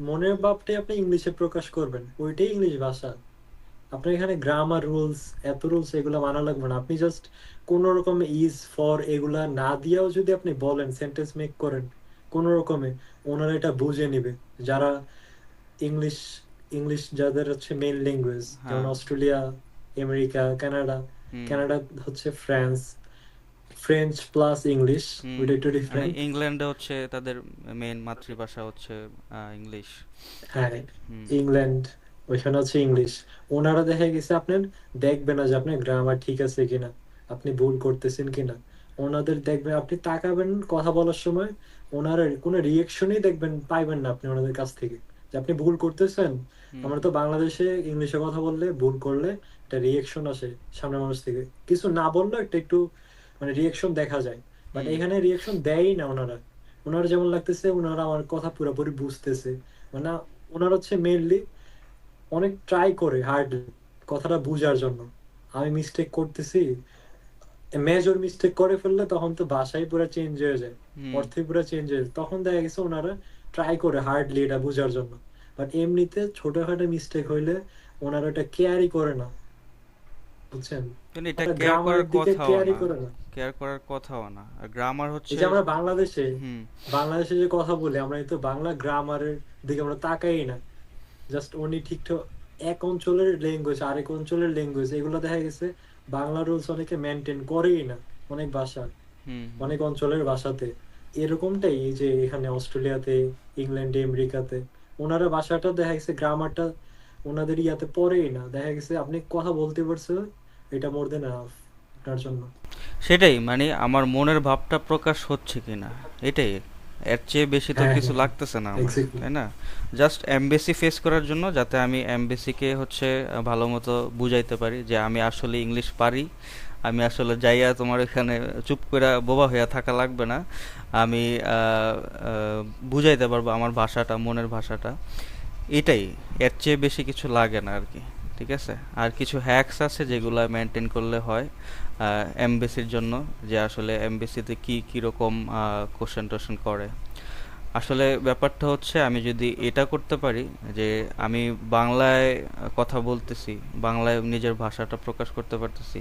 মনের ভাবটাই আপনি ইংলিশে প্রকাশ করবেন, ওইটাই ইংলিশ ভাষা। আপনার এখানে গ্রামার রুলস, এত রুলস এগুলো মানা লাগবে না। আপনি জাস্ট কোন রকম ইজ ফর এগুলা না দিয়েও যদি আপনি বলেন, সেন্টেন্স মেক করেন কোন রকমে, ওনারা এটা বুঝে নিবে। যারা ইংলিশ, ইংলিশ যাদের হচ্ছে মেইন ল্যাঙ্গুয়েজ, যেমন হ্যাঁ অস্ট্রেলিয়া, আমেরিকা, কানাডা। হুম কানাডা হচ্ছে ফ্রান্স, ফ্রেঞ্চ প্লাস ইংলিশ, হুম ওইটা একটু মানে ডিফারেন্ট। ইংল্যান্ডে হচ্ছে তাদের মেইন মাতৃভাষা হচ্ছে ইংলিশ। হ্যাঁ, হুম ইংল্যান্ড, ওইখানে হচ্ছে ইংলিশ। ওনারা দেখা গেছে আপনার দেখবে না যে আপনার গ্রামার ঠিক আছে কিনা, আপনি ভুল করতেছেন কিনা। ওনাদের দেখবেন, আপনি তাকাবেন কথা বলার সময়, ওনারা কোনো রিয়েকশনই দেখবেন পাইবেন না আপনি ওনাদের কাছ থেকে, যে আপনি ভুল করতেছেন। হুম আমরা হুম তো বাংলাদেশে ইংলিশে কথা বললে ভুল করলে একটা রিয়েকশন আসে সামনের মানুষ থেকে, কিছু না বললেও একটা একটু মানে রিয়েকশন দেখা যায়। বাট হুম এখানে রিয়েকশন দেয়ই না ওনারা। ওনারা যেমন লাগতেছে ওনারা আমার কথা পুরোপুরি বুঝতেছে, মানে ওনার হচ্ছে মেইনলি অনেক ট্রাই করে হার্ড কথাটা বুঝার জন্য। আমি মিস্টেক করতেছি, মেজর মিস্টেক করে ফেললে তখন তো ভাষাই পুরো চেঞ্জ হয়ে যায়, হুম অর্থই পুরো চেঞ্জ হয়ে যায়। তখন দেখা গেছে ওনারা ট্রাই করে হার্ডলি এটা বুঝার জন্য। বাট এমনিতে ছোটখাটো মিস্টেক হইলে ওনারা এটা কেয়ারই করে না, বুঝছেন? কিন্তু এটা ওটা কেয়ার করার গ্রামারের দিকে কথাও কেয়ারই না, করে না। কেয়ার করার কথাও না। আর গ্রামার এই হচ্ছে যে আমরা বাংলাদেশে, হুম বাংলাদেশে যে কথা বলি আমরা, কিন্তু বাংলা গ্রামারের দিকে আমরা তাকাই না। জাস্ট উনি ঠিকঠাক এক অঞ্চলের ল্যাঙ্গুয়েজ আরেক অঞ্চলের ল্যাঙ্গুয়েজ এগুলো দেখা গেছে বাংলা রুলস অনেকে মেনটেন করেই না। অনেক ভাষা, হুম হুম অনেক অঞ্চলের ভাষাতে এরকমটাই, এই যে এখানে অস্ট্রেলিয়াতে, ইংল্যান্ডে, আমেরিকাতে ওনারা ভাষাটা দেখা গেছে গ্রামারটা ওনাদের ইয়াতে পড়েই না। দেখা গেছে আপনি কথা বলতে পারছে, এটা মোর দেন এনাফ আপনার জন্য। সেটাই, মানে আমার মনের ভাবটা প্রকাশ হচ্ছে কিনা, এটাই। এর চেয়ে বেশি তো হ্যাঁ কিছু হ্যাঁ, লাগতেছে না আমার, এক্স্যাক্টলি। তাই না? জাস্ট এমবেসি ফেস করার জন্য, যাতে আমি এমবেসিকে হচ্ছে ভালো মতো বুঝাইতে পারি যে আমি আসলে ইংলিশ পারি। আমি আসলে যাইয়া তোমার এখানে চুপ করে বোবা হইয়া থাকা লাগবে না। আমি বুঝাইতে পারবো আমার ভাষাটা, মনের ভাষাটা। এটাই, এর চেয়ে বেশি কিছু লাগে না আর কি। ঠিক আছে, আর কিছু হ্যাকস আছে যেগুলো মেনটেন করলে হয় এমবেসির জন্য, যে আসলে এমবেসিতে কি কীরকম কোশ্চেন টোশ্চেন করে। আসলে ব্যাপারটা হচ্ছে, আমি যদি এটা করতে পারি যে আমি বাংলায় কথা বলতেছি, বাংলায় নিজের ভাষাটা প্রকাশ করতে পারতেছি,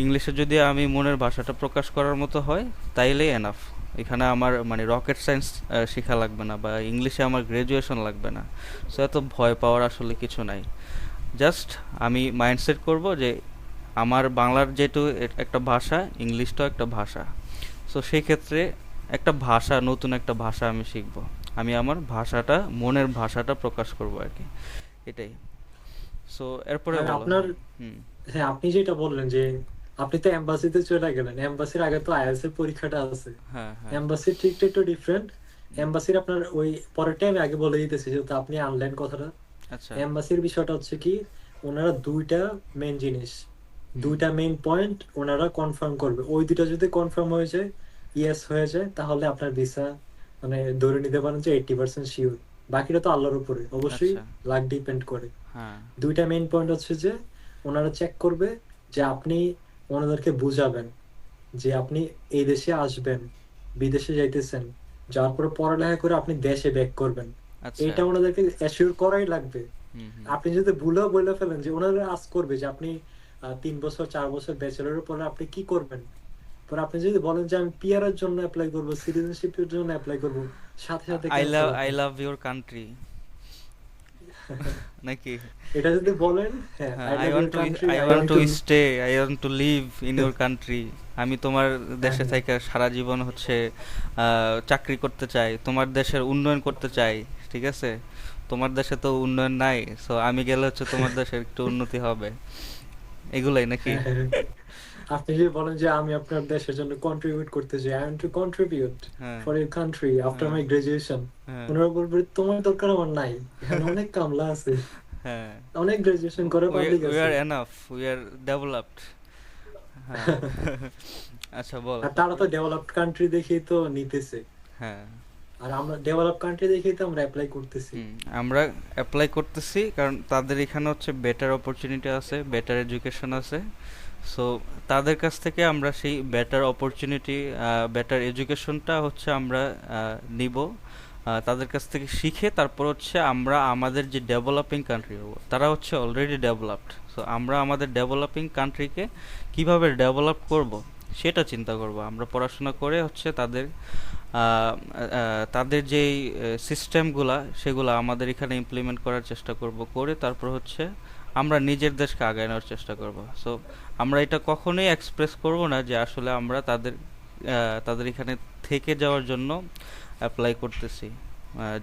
ইংলিশে যদি আমি মনের ভাষাটা প্রকাশ করার মতো হয়, তাইলেই এনাফ। এখানে আমার মানে রকেট সায়েন্স শেখা লাগবে না, বা ইংলিশে আমার গ্র্যাজুয়েশন লাগবে না। সো এত ভয় পাওয়ার আসলে কিছু নাই। জাস্ট আমি মাইন্ডসেট করব যে আমার বাংলার যেহেতু একটা ভাষা, ইংলিশটাও একটা ভাষা। সো সেই ক্ষেত্রে একটা ভাষা, নতুন একটা ভাষা আমি শিখব। আমি আমার ভাষাটা, মনের ভাষাটা প্রকাশ করব আর কি। এটাই। সো এরপরে আর বলো। আপনার, হুম হ্যাঁ আপনি যেটা বললেন যে আপনি তো এম্বাসিতে চলে গেলেন, এম্বাসির আগে তো আইএলটিএস এর পরীক্ষাটা আছে। হ্যাঁ হ্যাঁ এম্বাসির ঠিকটা একটু ডিফারেন্ট। এম্বাসির আপনার ওই পরেরটা আমি আগে বলে দিতেছি, যেহেতু আপনি আনলেন কথাটা। আচ্ছা এম্বাসির বিষয়টা হচ্ছে কি, ওনারা দুইটা মেইন জিনিস, হুম দুইটা মেইন পয়েন্ট ওনারা কনফার্ম করবে। ওই দুইটা যদি কনফার্ম হয়ে যায়, ইয়েস হয়ে যায়, তাহলে আপনার ভিসা মানে ধরে নিতে পারেন যে 80% শিওর। বাকিটা তো আল্লাহর উপরে, অবশ্যই আচ্ছা লাক ডিপেন্ড করে। হ্যাঁ দুইটা মেইন পয়েন্ট হচ্ছে যে ওনারা চেক করবে যে আপনি ওনাদেরকে বুঝাবেন যে আপনি এই দেশে আসবেন, বিদেশে যাইতেছেন, যাওয়ার পরে পড়ালেখা করে আপনি দেশে ব্যাক করবেন। আচ্ছা এটা ওনাদেরকে অ্যাসিওর করাই লাগবে। হুম হুম আপনি যদি ভুলেও বলে ফেলেন, যে ওনারা আজ করবে যে আপনি 3 বছর 4 বছর ব্যাচেলরের পরে আপনি কি করবেন, পরে আপনি যদি বলেন যে আমি পিআর এর জন্য অ্যাপ্লাই করবো, সিটিজেনশিপের জন্য অ্যাপ্লাই করবো, সাথে সাথে ক্যান্সেল আই আপনার। লাভ ইউর কান্ট্রি নাকি? এটা যদি বলেন, হ্যাঁ, হ্যাঁ, I love your country, I want to. I want to live in your country. আমি তোমার হ্যাঁ দেশে হ্যাঁ থেকে সারা জীবন হচ্ছে চাকরি করতে চাই, তোমার দেশের উন্নয়ন করতে চাই। ঠিক আছে, তোমার দেশে তো উন্নয়ন নাই, সো আমি গেলে হচ্ছে তোমার দেশের একটু উন্নতি হবে। এগুলাই নাকি? হ্যাঁ হ্যাঁ। আপনি যদি বলেন যে আমি আপনার দেশের জন্য কন্ট্রিবিউট করতে চাই, আই ওয়ান্ট টু কন্ট্রিবিউট হ্যাঁ ফর ইউর কান্ট্রি আফটার হ্যাঁ মাই গ্রাজুয়েশন, হ্যাঁ ওনারা বলবে তোমার দরকার আমার নাই, এখানে অনেক কামলা আছে, হ্যাঁ, অনেক গ্রাজুয়েশন করে পাবলিক উই আছে। আর এনাফ, উই আর ডেভেলপড। হ্যাঁ আচ্ছা বল। আর তারা তারপরে তো ডেভেলপড কান্ট্রি দেখেই তো নিতেছে, হ্যাঁ আর আমরা ডেভেলপ কান্ট্রি দেখেই তো আমরা অ্যাপ্লাই করতেছি। হুম, আমরা অ্যাপ্লাই করতেছি কারণ তাদের এখানে হচ্ছে বেটার অপরচুনিটি আছে, বেটার এডুকেশন আছে। সো তাদের কাছ থেকে আমরা সেই বেটার অপরচুনিটি, বেটার এডুকেশনটা হচ্ছে আমরা নিব। তাদের কাছ থেকে শিখে তারপর হচ্ছে আমরা আমাদের যে ডেভেলপিং কান্ট্রি, তারা হচ্ছে অলরেডি ডেভেলপড, সো আমরা আমাদের ডেভেলপিং কান্ট্রিকে কিভাবে ডেভেলপ করব সেটা চিন্তা করব। আমরা পড়াশোনা করে হচ্ছে তাদের যেই সিস্টেমগুলা সেগুলো আমাদের এখানে ইমপ্লিমেন্ট করার চেষ্টা করব, করে তারপর হচ্ছে আমরা নিজের দেশকে আগায় নেওয়ার চেষ্টা করব। সো আমরা এটা কখনোই এক্সপ্রেস করব না যে আসলে আমরা তাদের এখানে থেকে যাওয়ার জন্য অ্যাপ্লাই করতেছি,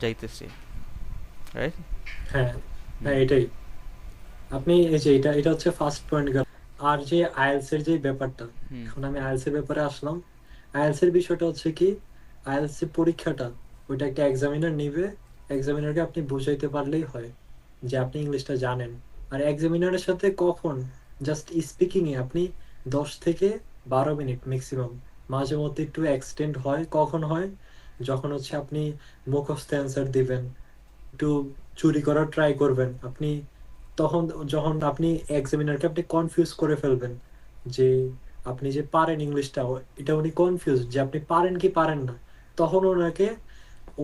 যাইতেছি, রাইট? হ্যাঁ, হুম। হ্যাঁ, এটাই। আপনি এই যে এটা এটা হচ্ছে ফার্স্ট পয়েন্ট গেল। আর যে আইএলস এর যে ব্যাপারটা, হুম। এখন আমি আইএলস এর ব্যাপারে আসলাম। আইএলস এর বিষয়টা হচ্ছে কি, আইএলস এর পরীক্ষাটা, ওইটা একটা এক্সামিনার নিবে। এক্সামিনারকে আপনি বুঝাইতে পারলেই হয় যে আপনি ইংলিশটা জানেন। আর এক্সামিনারের সাথে কখন জাস্ট স্পিকিং এ আপনি 10 থেকে 12 মিনিট ম্যাক্সিমাম, মাঝে মধ্যে একটু এক্সটেন্ড হয়, কখন হয়, যখন হচ্ছে আপনি মুখস্থ অ্যান্সার দিবেন, একটু চুরি করার ট্রাই করবেন আপনি, তখন যখন আপনি এক্সামিনারকে আপনি কনফিউজ করে ফেলবেন যে আপনি যে পারেন ইংলিশটা, এটা উনি কনফিউজ যে আপনি পারেন কি পারেন না, তখন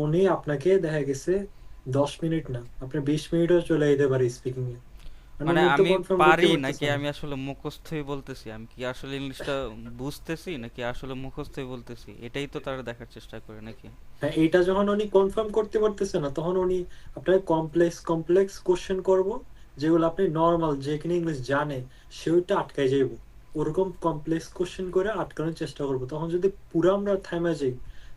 উনি আপনাকে দেখা গেছে 10 মিনিট না, আপনার 20 মিনিটও চলে যেতে পারে স্পিকিং এ, মানে মানে উনি তো আমি কনফার্ম করতে পারি নাকি পারতেছে না। আমি আসলে মুখস্থই বলতেছি, আমি কি আসলে ইংলিশটা বুঝতেছি নাকি আসলে মুখস্থই বলতেছি, এটাই তো তারা দেখার চেষ্টা করে নাকি? হ্যাঁ, এটা যখন উনি কনফার্ম করতে পারতেছে না, তখন উনি আপনাকে কমপ্লেক্স কমপ্লেক্স কোশ্চেন করব, যেগুলো আপনি নর্মাল যে কিনা ইংলিশ জানে সেটা আটকায় যাইব, ওরকম কমপ্লেক্স কোশ্চেন করে আটকানোর চেষ্টা করব। তখন যদি পুরো আমরা থাইমা যাই,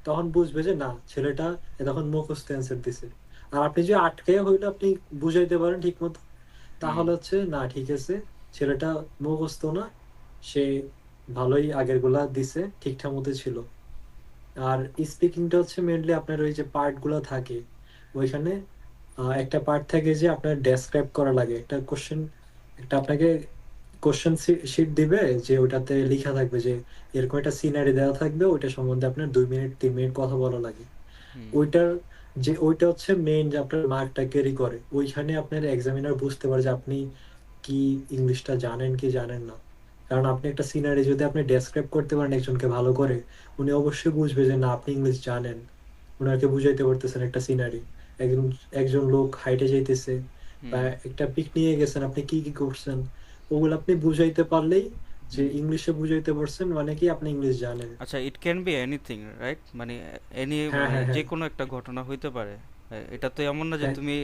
তখন বুঝবে যে না, ছেলেটা তখন মুখস্থ অ্যান্সার দিছে। আর আপনি যে আটকে হইলে আপনি বুঝাইতে পারেন ঠিক মতো, হুম। তাহলে হচ্ছে না, ঠিক আছে, ছেলেটা মুখস্থ না, সে ভালোই আগের গুলা দিছে, ঠিকঠাক মতো ছিল। আর স্পিকিংটা হচ্ছে মেনলি আপনার ওই যে পার্ট গুলো থাকে ওইখানে, একটা পার্ট থাকে যে আপনার ডেসক্রাইব করা লাগে একটা কোশ্চেন, একটা আপনাকে কোশ্চেন শিট দিবে, যে ওটাতে লেখা থাকবে যে এরকম একটা সিনারি দেওয়া থাকবে, ওইটা সম্বন্ধে আপনার 2 মিনিট 3 মিনিট কথা বলা লাগে। হুম। ওইটার ওইটা হচ্ছে মেইন যে আপনার মার্কটা ক্যারি করে, ওইখানে আপনার এক্সামিনার বুঝতে পারে যে আপনি কি ইংলিশটা জানেন কি জানেন না। কারণ আপনি একটা সিনারি যদি আপনি ডেসক্রাইব করতে পারেন একজনকে ভালো করে, উনি অবশ্যই বুঝবে যে না, আপনি ইংলিশ জানেন, উনাকে বুঝাইতে পারতেছেন একটা সিনারি। একজন একজন লোক হাইটে যাইতেছে, বা হুম। একটা পিকনিকে গেছেন, আপনি কি কি করছেন, ওগুলো আপনি বুঝাইতে পারলেই, যে হুম। ইংলিশে বুঝাইতে পারছেন মানে কি আপনি ইংলিশ জানেন। আচ্ছা, it can be anything, right? মানে এনি, হ্যাঁ, মানে হ্যাঁ, যে হ্যাঁ, কোনো একটা ঘটনা হইতে পারে। এটা তো এমন না যে হ্যাঁ। তুমি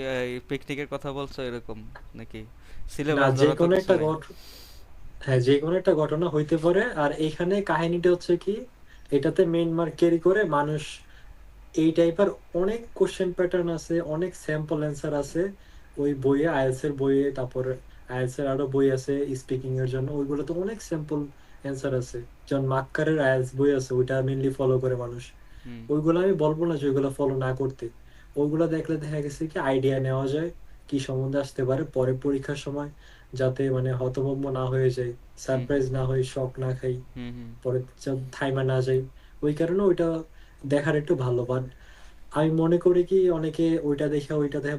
পিকনিকের কথা বলছো এরকম, নাকি না, সিলেবাস যে ধরা তো কোনো কিছু একটা নাই? হ্যাঁ, যে কোনো একটা ঘটনা হইতে পারে। আর এখানে কাহিনীটা হচ্ছে কি, এটাতে মেইন মার্ক ক্যারি করে মানুষ। এই টাইপের অনেক কোশ্চেন প্যাটার্ন আছে, অনেক স্যাম্পল অ্যান্সার আছে ওই বইয়ে, আইএলস এর বইয়ে। তারপর আইএলস এর আরো বই আছে স্পিকিং এর জন্য, ওইগুলো তো অনেক স্যাম্পল অ্যান্সার আছে। যেমন মাক্কারের আইএলস বই আছে, ওইটা মেইনলি ফলো করে মানুষ। হুম। ওইগুলো আমি বলবো না যে ওইগুলো ফলো না করতে, ওইগুলো দেখলে দেখা গেছে কি আইডিয়া নেওয়া যায় কি সম্বন্ধে আসতে পারে পরে পরীক্ষার সময়, যাতে মানে হতভম্ব না হয়ে যায়, হুম। সারপ্রাইজ না হয়ে শক না খাই, হুম। হুম। পরে থাইমা না যাই। ওই কারণে ওইটা দেখার একটু ভালো। বাট আমি মনে করি কি, অনেকে ওইটা দেখে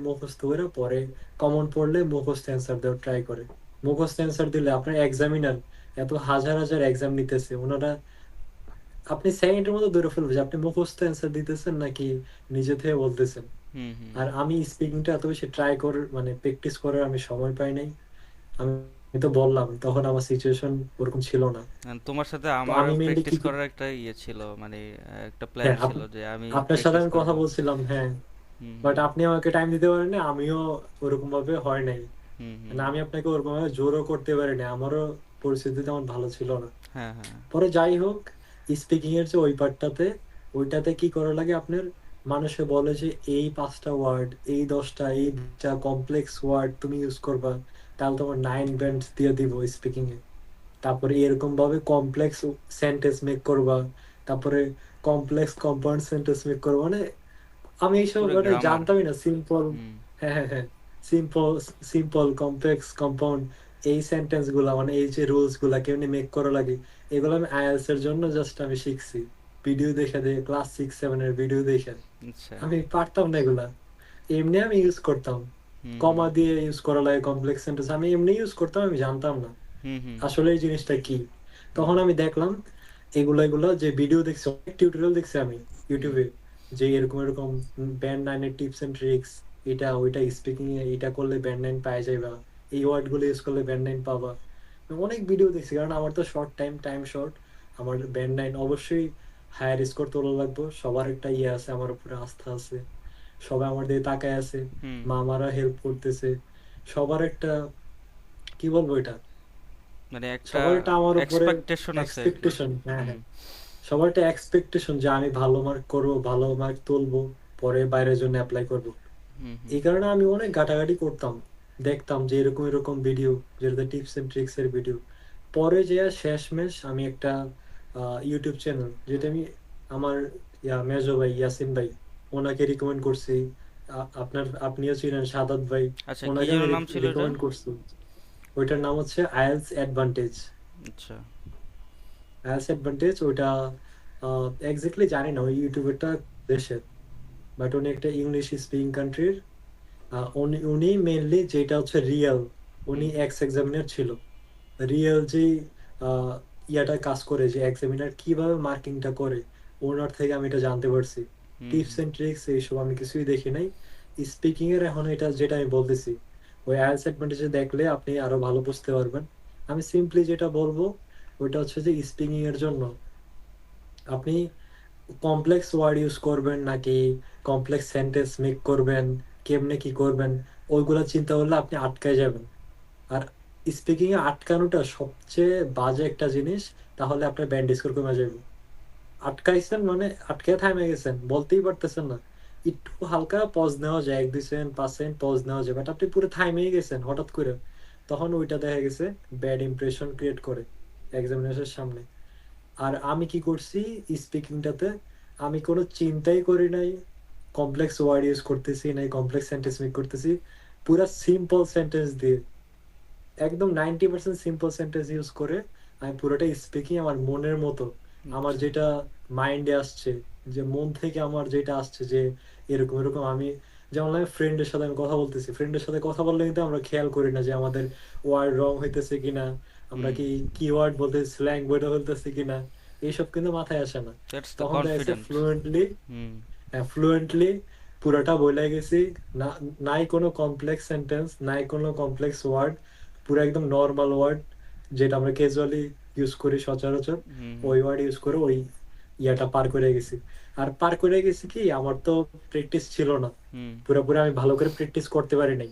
মুখস্থ করে পরে কমন পড়লে মুখস্থ অ্যান্সার দেওয়ার ট্রাই করে। মুখস্থ অ্যান্সার দিলে আপনার এক্সামিনার এত হাজার হাজার এক্সাম নিতেছে, ওনারা আপনি সেকেন্ডের মতো ধরে ফেলবে যে আপনি মুখস্থ অ্যান্সার দিতেছেন নাকি নিজে থেকে বলতেছেন। হুম। হুম। আর আমি স্পিকিংটা এত বেশি ট্রাই কর মানে প্র্যাকটিস করার আমি সময় পাই নাই। আমি আমি তো বললাম তখন আমার সিচুয়েশন ওরকম ছিল না। And তোমার সাথে তো আমার আমি মেইনলি প্র্যাকটিস কি করার একটা ইয়ে ছিল, মানে একটা প্ল্যান হ্যাঁ, ছিল যে আমি আপনার সাথে প্র্যাকটিস আমি করব। কথা বলছিলাম, হ্যাঁ। হুম। বাট হুম। আপনি আমাকে টাইম দিতে পারেন, আমিও ওরকম ভাবে হয় নাই। হুম। হুম। মানে আমি আপনাকে ওরকম ভাবে জোরও করতে পারিনি, আমারও পরিস্থিতি তেমন ভালো ছিল না। হ্যাঁ, হ্যাঁ। পরে যাই হোক, স্পিকিং এর যে ওই পার্টটাতে, ওইটাতে কি করা লাগে আপনার, মানুষে বলে যে এই 5টা ওয়ার্ড, এই 10টা, এই কমপ্লেক্স ওয়ার্ড তুমি ইউজ করবা, তাহলে তোমার 9 ব্যান্ড দিয়ে দিব স্পিকিং এ। তারপরে এরকম ভাবে কমপ্লেক্স সেন্টেন্স মেক করবা, তারপরে কমপ্লেক্স কম্পাউন্ড সেন্টেন্স মেক করবা, মানে আমি এইসব পুরো মানে গ্রামার। জানতামই না, সিম্পল। হুম। হ্যাঁ, হ্যাঁ, হ্যাঁ, সিম্পল, সিম্পল কমপ্লেক্স কম্পাউন্ড, এই সেন্টেন্স গুলা, মানে এই যে রুলস গুলা কেমনি মেক করা লাগে, এগুলো আমি আইএলটিএস এর জন্য জাস্ট আমি শিখছি ভিডিও দেখে দেখে, ক্লাস 6 7 এর ভিডিও দেখে। আচ্ছা। আমি পারতাম না এগুলা, এমনি আমি ইউজ করতাম, হুম। হুম। কমা দিয়ে ইউজ করা লাগে কমপ্লেক্স সেন্টেন্স, আমি এমনি ইউজ করতাম, আমি জানতাম না। হুম হুম আসলে এই জিনিসটা কি। তখন আমি দেখলাম এগুলো যে ভিডিও দেখছি, অনেক টিউটোরিয়াল দেখছি আমি হুম ইউটিউবে, যে এরকম এরকম ব্যান্ড নাইনের টিপস এন্ড ট্রিক্স, এটা ওইটা স্পিকিং এ এটা করলে ব্যান্ড নাইন পাওয়া যাবে, এই ওয়ার্ড গুলো ইউজ করলে ব্যান্ড নাইন পাবা। অনেক ভিডিও দেখছি, কারণ আমার তো শর্ট টাইম শর্ট, আমার ব্যান্ড নাইন অবশ্যই হায়ার স্কোর তোলা লাগবে। সবার একটা ইয়ে আছে, আমার উপরে আস্থা আছে, সবাই আমার দিকে তাকায় আছে, হুম মামারা হেল্প করতেছে, সবার একটা কি বলবো এটা, মানে একটা সবার একটা আমার উপরে এক্সপেকটেশন আছে আর কি। এক্সপেকটেশন। হ্যাঁ, হুম হ্যাঁ, সবার একটা এক্সপেকটেশন যে আমি ভালো মার্ক করবো, ভালো মার্ক তুলবো, পরে বাইরের জন্য অ্যাপ্লাই করব। হুম হুম এই কারণে আমি অনেক ঘাটাঘাটি করতাম, দেখতাম যে এরকম এরকম ভিডিও, যেটা টিপস এন্ড ট্রিক্স এর ভিডিও। পরে যে শেষমেশ আমি একটা ইউটিউব চ্যানেল, যেটা আমি আমার মেজো ভাই ইয়াসিন ভাই, ওনাকে রিকমেন্ড করছি। আপনিও ছিলেন সাদাত ভাই, আচ্ছা, কি ওনাকে যেন আমি নাম ছিল এটা? রিকমেন্ড করছি। ওইটার নাম হচ্ছে আইএলস অ্যাডভান্টেজ। আচ্ছা। আইএলস অ্যাডভান্টেজ ওইটা এক্স্যাক্টলি জানি না ওই ইউটিউবেরটা দেশের, বাট উনি একটা ইংলিশ স্পিকিং কান্ট্রির। উনি উনি মেইনলি যেটা হচ্ছে রিয়েল, উনি হুম এক্স এক্সামিনার ছিল। রিয়েল যে আহ, ইয়াটা কাজ করে, যে এক্সামিনার কিভাবে মার্কিংটা করে, ওনার থেকে আমি এটা জানতে পারছি। হুম টিপস হুম এন্ড ট্রিক্স এইসব আমি কিছুই দেখি নাই। স্পিকিং এর এখন এটা যেটা আমি বলতেছি, ওই আইএলটিএস অ্যাডভান্টেজে দেখলে আপনি আরো ভালো বুঝতে পারবেন। আমি সিম্পলি যেটা বলবো ওইটা হচ্ছে যে স্পিকিং এর জন্য আপনি কমপ্লেক্স ওয়ার্ড ইউজ করবেন নাকি কমপ্লেক্স সেন্টেন্স মেক করবেন, কেমনে কি করবেন, ওইগুলা চিন্তা করলে আপনি আটকায় যাবেন। আর স্পিকিং এ আটকানোটা সবচেয়ে বাজে একটা জিনিস, তাহলে আপনার ব্যান্ড স্কোর কমে যাবে। আটকাইছেন মানে আটকে থামে গেছেন, বলতেই পারতেছেন না, একটু হালকা পজ নেওয়া যায়, 1-2 সেকেন্ড 5 সেকেন্ড পজ নেওয়া যায়, বাট আপনি পুরো থাইমেই গেছেন হঠাৎ করে, তখন ওইটা দেখা গেছে ব্যাড ইমপ্রেশন ক্রিয়েট করে এক্সামিনেশনের সামনে। আর আমি কি করছি স্পিকিংটাতে, আমি কোনো চিন্তাই করি নাই কমপ্লেক্স ওয়ার্ড ইউজ করতেছি নাই, কমপ্লেক্স সেন্টেন্স মেক করতেছি, পুরা সিম্পল সেন্টেন্স দিয়ে, একদম 90% সিম্পল সেন্টেন্স ইউজ করে আমি পুরোটা স্পিকিং আমার মনের মতো, আমার আচ্ছা যেটা মাইন্ডে আসছে, যে মন থেকে আমার যেটা আসছে, যে এরকম এরকম আমি, যেমন আমি ফ্রেন্ডের সাথে আমি কথা বলতেছি, ফ্রেন্ডের সাথে কথা বললে কিন্তু আমরা খেয়াল করি না যে আমাদের ওয়ার্ড রং হইতেছে কিনা, আমরা হুম। কি কিওয়ার্ড বলতে স্ল্যাং বলে বলতেছি কিনা, এইসব কিন্তু মাথায় আসে না। দ্যাটস দ্য তখন দেখা যাচ্ছে কনফিডেন্ট। ফ্লুয়েন্টলি, হুম ফ্লুয়েন্টলি পুরোটা বলে গেছি, না, নাই কোনো কমপ্লেক্স সেন্টেন্স, নাই কোনো কমপ্লেক্স ওয়ার্ড, পুরো একদম নর্মাল ওয়ার্ড যেটা আমরা ক্যাজুয়ালি ইউজ করি সচরাচর, হুম হুম ওই ওয়ার্ড ইউজ করে ওই ইয়াটা পার করে গেছি। আর পার করে গেছি কি, আমার তো প্র্যাকটিস ছিল না, হুম পুরোপুরি আমি ভালো করে প্র্যাকটিস করতে পারি নাই।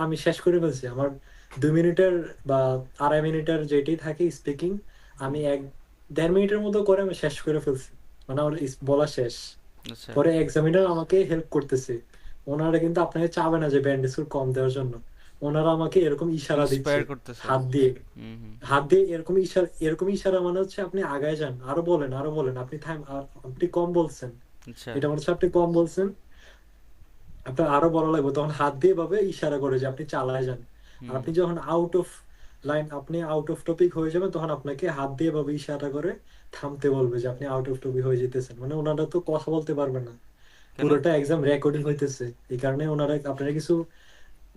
আমি শেষ করে ফেলছি আমার 2 মিনিটের বা 2.5 মিনিটের যেটি থাকে স্পিকিং, আমি 1-1.5 মিনিটের মতো করে আমি শেষ করে ফেলছি, মানে আমার বলা শেষ। আচ্ছা। পরে এক্সামিনার আমাকে হেল্প করতেছে, ওনারা কিন্তু আপনাকে চাবে না যে ব্যান্ড স্কোর কম দেওয়ার জন্য, ওনারা আমাকে এরকম ইশারা দিচ্ছে ইন্সপায়ার করতেছে। হাত দিয়ে, হুম হুম হাত দিয়ে এরকম ইশারা, এরকম ইশারা মানে হচ্ছে আপনি আগায় যান, আরো বলেন আরো বলেন, আপনি আপনি কম বলছেন, আচ্ছা। এটা মনে হচ্ছে আপনি কম বলছেন, আপনার আরো বলা লাগবে, তখন হাত দিয়ে ভাবে ইশারা করে যে আপনি চালায় যান। আর হুম। আপনি যখন আউট অফ লাইন, আপনি আউট অফ টপিক হয়ে যাবেন, তখন আপনাকে হাত দিয়ে ভাবে ইশারা করে থামতে বলবে যে আপনি আউট অফ টপিক হয়ে যেতেছেন, মানে ওনারা তো কথা বলতে পারবে না, কেন? পুরোটা এক্সাম রেকর্ডিং হইতেছে, এই কারণে ওনারা আপনারা কিছু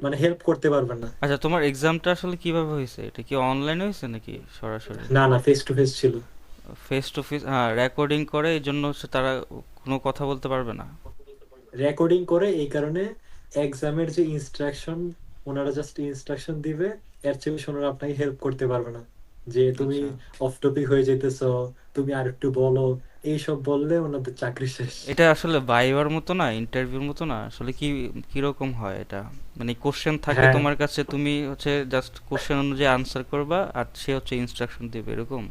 মানে হেল্প করতে পারবেন না। আচ্ছা, তোমার এক্সামটা আসলে কিভাবে হয়েছে? এটা কি অনলাইন হয়েছে নাকি সরাসরি? না, না, ফেস টু ফেস ছিল। ফেস টু ফেস, হ্যাঁ, রেকর্ডিং করে এই জন্য হচ্ছে তারা কোনো কথা বলতে পারবে না। রেকর্ডিং করে এই কারণে, এক্সামের যে ইনস্ট্রাকশন, ওনারা জাস্ট ইনস্ট্রাকশন দিবে, এর চেয়ে বেশি ওনারা আপনাকে হেল্প করতে পারবে না, যে তুমি আচ্ছা, অফ টপিক হয়ে যেতেছো, তুমি আর একটু বলো, এইসব বললে ওনাদের চাকরি শেষ। এটা আসলে ভাইবার মতো না, ইন্টারভিউর মতো না আসলে? কি কিরকম হয় এটা? মানে কোশ্চেন থাকে হ্যাঁ, তোমার কাছে, তুমি হচ্ছে জাস্ট কোশ্চেন অনুযায়ী আনসার করবা আর সে হচ্ছে ইনস্ট্রাকশন দিবে, এরকম?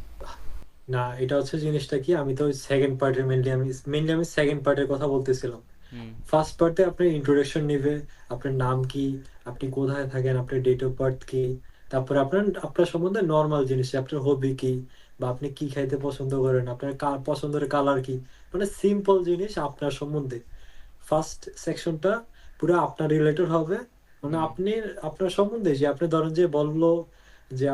না, এটা হচ্ছে জিনিসটা কি, আমি তো সেকেন্ড পার্টের মেইনলি আমি সেকেন্ড পার্টের কথা বলতেছিলাম। হুম ফার্স্ট পার্টে আপনার ইন্ট্রোডাকশন নিবে, আপনার নাম কি, আপনি কোথায় থাকেন, আপনার ডেট অফ বার্থ কি, তারপর আপনার আপনার সম্বন্ধে নর্মাল জিনিস, আপনার হবি কি, বা আপনি কি খাইতে পছন্দ করেন, আপনার পছন্দের কালার কি, মানে সিম্পল জিনিস আপনার সম্বন্ধে। ফার্স্ট সেকশনটা পুরো আপনার রিলেটেড হবে, মানে হুম আপনি আপনার সম্বন্ধে, যে আপনি ধরেন যে বললো যে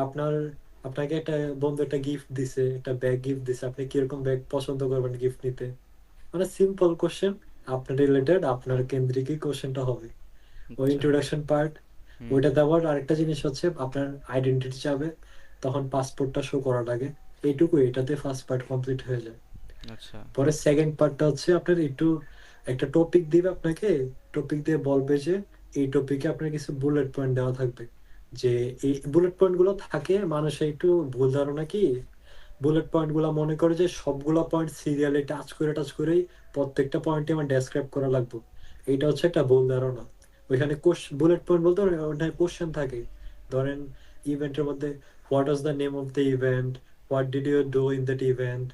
আপনাকে একটা বন্ধু একটা গিফট দিছে, একটা ব্যাগ গিফট দিছে, আপনি কিরকম ব্যাগ পছন্দ করবেন গিফট নিতে, মানে সিম্পল কোশ্চেন, আপনার রিলেটেড আপনার কেন্দ্রিকই কোশ্চেনটা হবে। ওই আচ্ছা। ইন্ট্রোডাকশন পার্ট, হুম। ওইটা দেওয়ার আরেকটা জিনিস হচ্ছে আপনার আইডেন্টিটি চাবে, তখন পাসপোর্টটা শো করা লাগে। এইটুকু, এটাতে ফার্স্ট পার্ট কমপ্লিট হয়ে যায়। আচ্ছা। পরে সেকেন্ড পার্টটা হচ্ছে আপনার একটু একটা টপিক দিবে আপনাকে, টপিক দিয়ে বলবে যে এই টপিকে আপনার কিছু বুলেট পয়েন্ট দেওয়া থাকবে, যে এই বুলেট পয়েন্ট গুলো থাকে মানুষের একটু ভুল ধারণা কি, বুলেট পয়েন্ট গুলো মনে করে যে সবগুলো পয়েন্ট সিরিয়ালি টাচ করেই প্রত্যেকটা পয়েন্টে আমার ডেসক্রাইব করা লাগবে। এইটা হচ্ছে একটা ভুল ধারণা। ওইখানে বুলেট পয়েন্ট বলতে ওখানে কোশ্চেন থাকে। ধরেন ইভেন্টের মধ্যে what was the name of the event, what did you do in that event,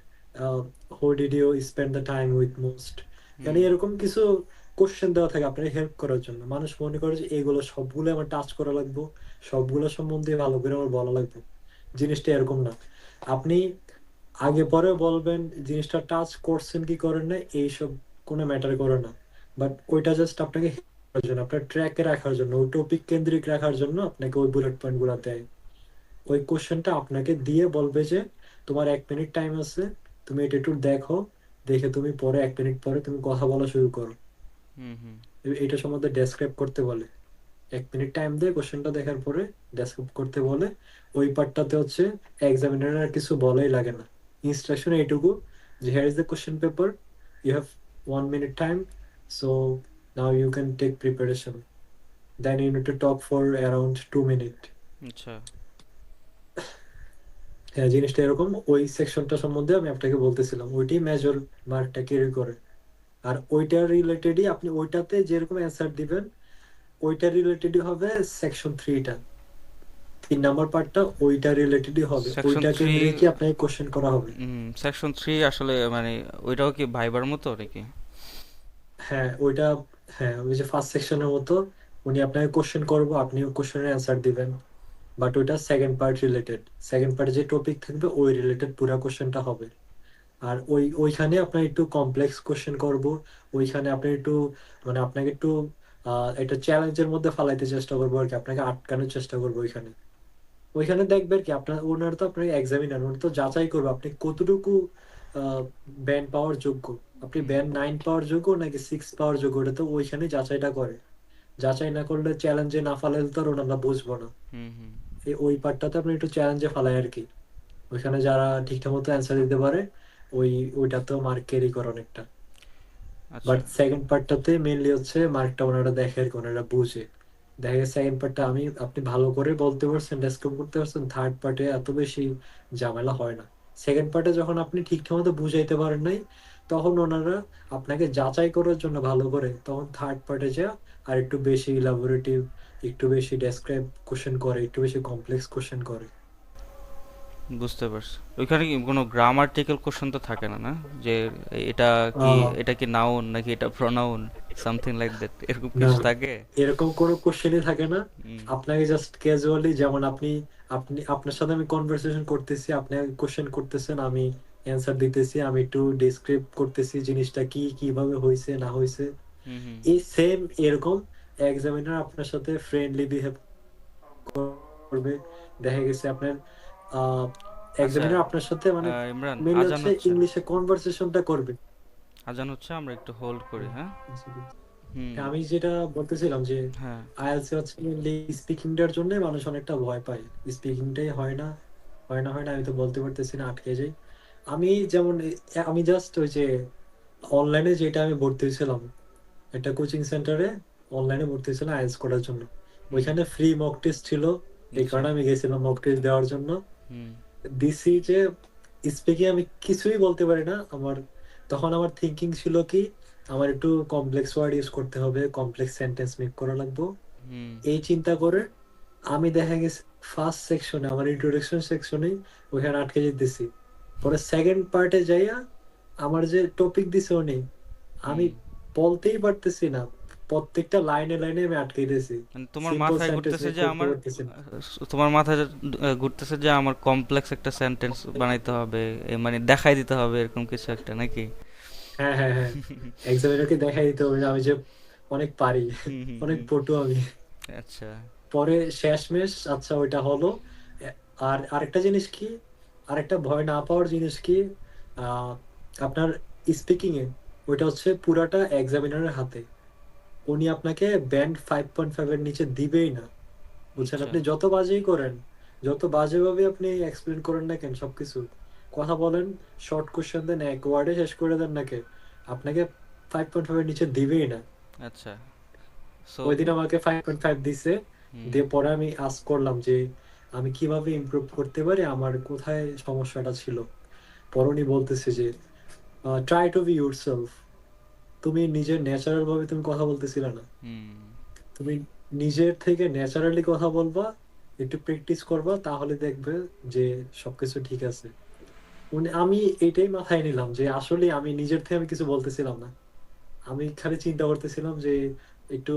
who did you spend the time with most, মানে হুম। এরকম কিছু কোশ্চেন দেওয়া থাকে আপনাকে হেল্প করার জন্য। মানুষ মনে করে যে এগুলো সবগুলো আমার টাচ করা লাগবে, সবগুলো সম্বন্ধে ভালো করে আমার বলা লাগবে। জিনিসটা এরকম না। আপনি আগে পরে বলবেন জিনিসটা টাচ করছেন কি করেন না, এইসব কোনো ম্যাটার করে না। বাট ওইটা জাস্ট আপনাকে help করার জন্য, আপনার ট্র্যাকে রাখার জন্য, ওই টপিক কেন্দ্রিক রাখার জন্য আপনাকে ওই বুলেট পয়েন্ট গুলা দেয়। ওই কোশ্চেনটা আপনাকে দিয়ে বলবে যে তোমার 1 মিনিট টাইম আছে, তুমি এটা একটু দেখো, দেখে তুমি পরে 1 মিনিট পরে তুমি কথা বলা শুরু করো। হুম। হুম। এটা সম্বন্ধে ডেসক্রাইব করতে বলে। 1 মিনিট টাইম দিয়ে কোশ্চেনটা দেখার পরে ডেসক্রাইব করতে বলে। ওই পার্টটাতে হচ্ছে এক্সামিনার আর কিছু বলাই লাগে না, ইনস্ট্রাকশন এইটুকু যে here is the question paper, you have 1 minute time, so now you can take preparation, then you need to talk for around 2 minute. আচ্ছা। হ্যাঁ, জিনিসটা এরকম। ওই সেকশনটা সম্বন্ধে আমি আপনাকে বলতেছিলাম, ওইটি মেজর মার্কটা ক্যারি করে। আর ওইটার রিলেটেডই আপনি ওইটাতে যেরকম অ্যান্সার দিবেন, ওইটার রিলেটেডই হবে সেকশন 3টা। 3 নাম্বার পার্টটা ওইটা রিলেটেডই হবে, সেকশন ওইটা থ্রি। কেন্দ্রে কি আপনাকে কোশ্চেন করা হবে। সেকশন থ্রি আসলে মানে ওইটাও কি ভাইবার মতো নাকি? হ্যাঁ ওইটা, হ্যাঁ ওই যে ফার্স্ট সেকশনের মতো, উনি আপনাকে কোশ্চেন করবো, আপনি কোশ্চেনের অ্যান্সার দিবেন। বাট ওইটা সেকেন্ড পার্ট রিলেটেড, সেকেন্ড পার্টে যে টপিক থাকবে ওই রিলেটেড পুরো কোশ্চেনটা হবে। আর ওইখানে আপনার একটু কমপ্লেক্স কোশ্চেন করব। ওইখানে আপনি একটু মানে আপনাকে একটু একটা চ্যালেঞ্জের মধ্যে ফালাইতে চেষ্টা করবো আর কি, আপনাকে আটকানোর চেষ্টা করবো ওইখানে। ওইখানে দেখবেন কি আপনার ওনার তো আপনার এক্সামিনার, ওনার তো যাচাই করবে আপনি কতটুকু ব্যান্ড পাওয়ার যোগ্য, আপনি হুম। ব্যান্ড 9 পাওয়ার যোগ্য নাকি 6 পাওয়ার যোগ্য, ওটা তো ওইখানে যাচাইটা করে। যাচাই না করলে, চ্যালেঞ্জে না ফালাইলে তো আর ওনারা বুঝবো না। হুম। হুম। ওই পার্টটাতে আপনি একটু চ্যালেঞ্জে ফালাই আর কি। ওইখানে যারা ঠিকঠাক মতো অ্যান্সার দিতে পারে, ওই ওইটাতেও মার্ক ক্যারি করে অনেকটা। আচ্ছা। বাট সেকেন্ড পার্টটাতে মেইনলি হচ্ছে মার্কটা ওনারা দেখে আর কি, ওনারা বুঝে। দেখা গেছে সেকেন্ড পার্টটা আপনি ভালো করে বলতে পারছেন, ডেসক্রাইব করতে পারছেন, থার্ড পার্টে এত বেশি ঝামেলা হয় না। সেকেন্ড পার্টে যখন আপনি ঠিকঠাক মতো বুঝাইতে পারেন নাই, তখন ওনারা আপনাকে যাচাই করার জন্য ভালো করে, তখন থার্ড পার্টে যা আর একটু বেশি ইলাবোরেটিভ, একটু বেশি ডেসক্রাইব কোশ্চেন করে, একটু বেশি কমপ্লেক্স কোশ্চেন করে। বুঝতে পারছি। ওইখানে কি কোনো গ্রামাটিক্যাল কোশ্চেন তো থাকে না, না? যে এটা কি, আহ এটা কি নাউন নাকি এটা প্রোনাউন, সামথিং লাইক দ্যাট, এরকম না, কিছু থাকে? এরকম কোনো কোশ্চেনই থাকে না। হুম। আপনাকে জাস্ট ক্যাজুয়ালি, যেমন আপনি আপনি আপনার সাথে আমি কনভারসেশন করতেছি, আপনি কোশ্চেন করতেছেন, আমি অ্যান্সার দিতেছি, আমি একটু ডিসক্রাইব করতেছি জিনিসটা কি, কিভাবে হয়েছে না হয়েছে। হুম। হুম। এই সেম এরকম এক্সামিনার আপনার সাথে ফ্রেন্ডলি বিহেভ করবে। দেখা গেছে আপনার আচ্ছা। এক্সামিনার আপনার সাথে মানে ইমরান, মেনলি আজান হচ্ছে হচ্ছে। ইংলিশে কনভারসেশনটা করবে। আজান হচ্ছে, আমরা একটু হোল্ড করি, হ্যাঁ? হুম। আমি যেটা বলতেছিলাম যে হ্যাঁ। আইএলটিএস হচ্ছে মেইনলি স্পিকিংটার জন্য মানুষ অনেকটা ভয় পায়। স্পিকিংটাই হয় না, আমি তো বলতে পারতেছি না, আটকে যাই। আমি যেমন আমি জাস্ট ওই যে অনলাইনে যেটা আমি ভর্তি হয়েছিলাম, একটা কোচিং সেন্টারে অনলাইনে ভর্তি হয়েছিলাম আইএলটিএস করার জন্য। হুম। ওইখানে ফ্রি মক টেস্ট ছিল, এই আচ্ছা। কারণে আমি গেছিলাম মক টেস্ট দেওয়ার জন্য। হুম। দিছি যে স্পিকিং আমি কিছুই বলতে পারি না। তখন আমার থিঙ্কিং ছিল কি, আমার একটু কমপ্লেক্স ওয়ার্ড ইউজ করতে হবে, কমপ্লেক্স সেন্টেন্স মেক করা লাগবে। হুম। এই চিন্তা করে আমি দেখা গেছে ফার্স্ট সেকশনে, আমার ইন্ট্রোডাকশন সেকশনে ওখানে আটকে যেতেছি। পরে সেকেন্ড পার্টে যাইয়া আমার যে টপিক দিছে উনি, আমি হুম। বলতেই পারতেছি না, প্রত্যেকটা লাইনে লাইনে আমি আটকে গেছি, মানে তোমার সিম্পল মাথায় সেন্টেন্স ঘুরতেছে মেক যে করতে আমার পারতেছি না। তোমার মাথায় ঘুরতেছে যে আমার কমপ্লেক্স একটা সেন্টেন্স বানাইতে হবে, মানে দেখাই দিতে হবে এরকম কিছু একটা নাকি? হ্যাঁ হ্যাঁ হ্যাঁ, এক্সামিনারকে দেখাই দিতে হবে যে আমি যে অনেক পারি, হুম। হুম। অনেক হুম। পটু আমি। আচ্ছা। পরে শেষমেশ আচ্ছা ওইটা হলো। আর আরেকটা জিনিস কি, আরেকটা ভয় না পাওয়ার জিনিস কি, আহ, আপনার স্পিকিং এ ওইটা হচ্ছে পুরাটা এক্সামিনারের হাতে। উনি আপনাকে ব্যান্ড 5.5 এর নিচে দিবেই না। বুঝছেন? আচ্ছা। আপনি যত বাজেই করেন, যত বাজেভাবে আপনি এক্সপ্লেন করেন না কেন সবকিছু, কথা বলেন, শর্ট কোয়েশ্চেন দেন, এক ওয়ার্ডে শেষ করে দেন না কেন, আপনাকে 5.5 এর নিচে দিবেই না। আচ্ছা। সো ওই দিন আমাকে 5.5 দিছে। হুম দিয়ে পরে আমি আস্ক করলাম যে আমি কিভাবে ইমপ্রুভ করতে পারি, আমার কোথায় সমস্যাটা ছিল। পরে উনি বলতেছে যে ট্রাই টু বি ইউরসেলফ। তুমি নিজের ন্যাচারাল ভাবে তুমি কথা বলতেছিলে না, হুম তুমি নিজের থেকে ন্যাচারালি কথা বলবা, একটু প্র্যাকটিস করবা, তাহলে দেখবে যে সবকিছু ঠিক আছে। আমি এটাই মাথায় নিলাম যে আসলে আমি নিজের থেকে আমি কিছু বলতেছিলাম না। আমি খালি চিন্তা করতেছিলাম যে একটু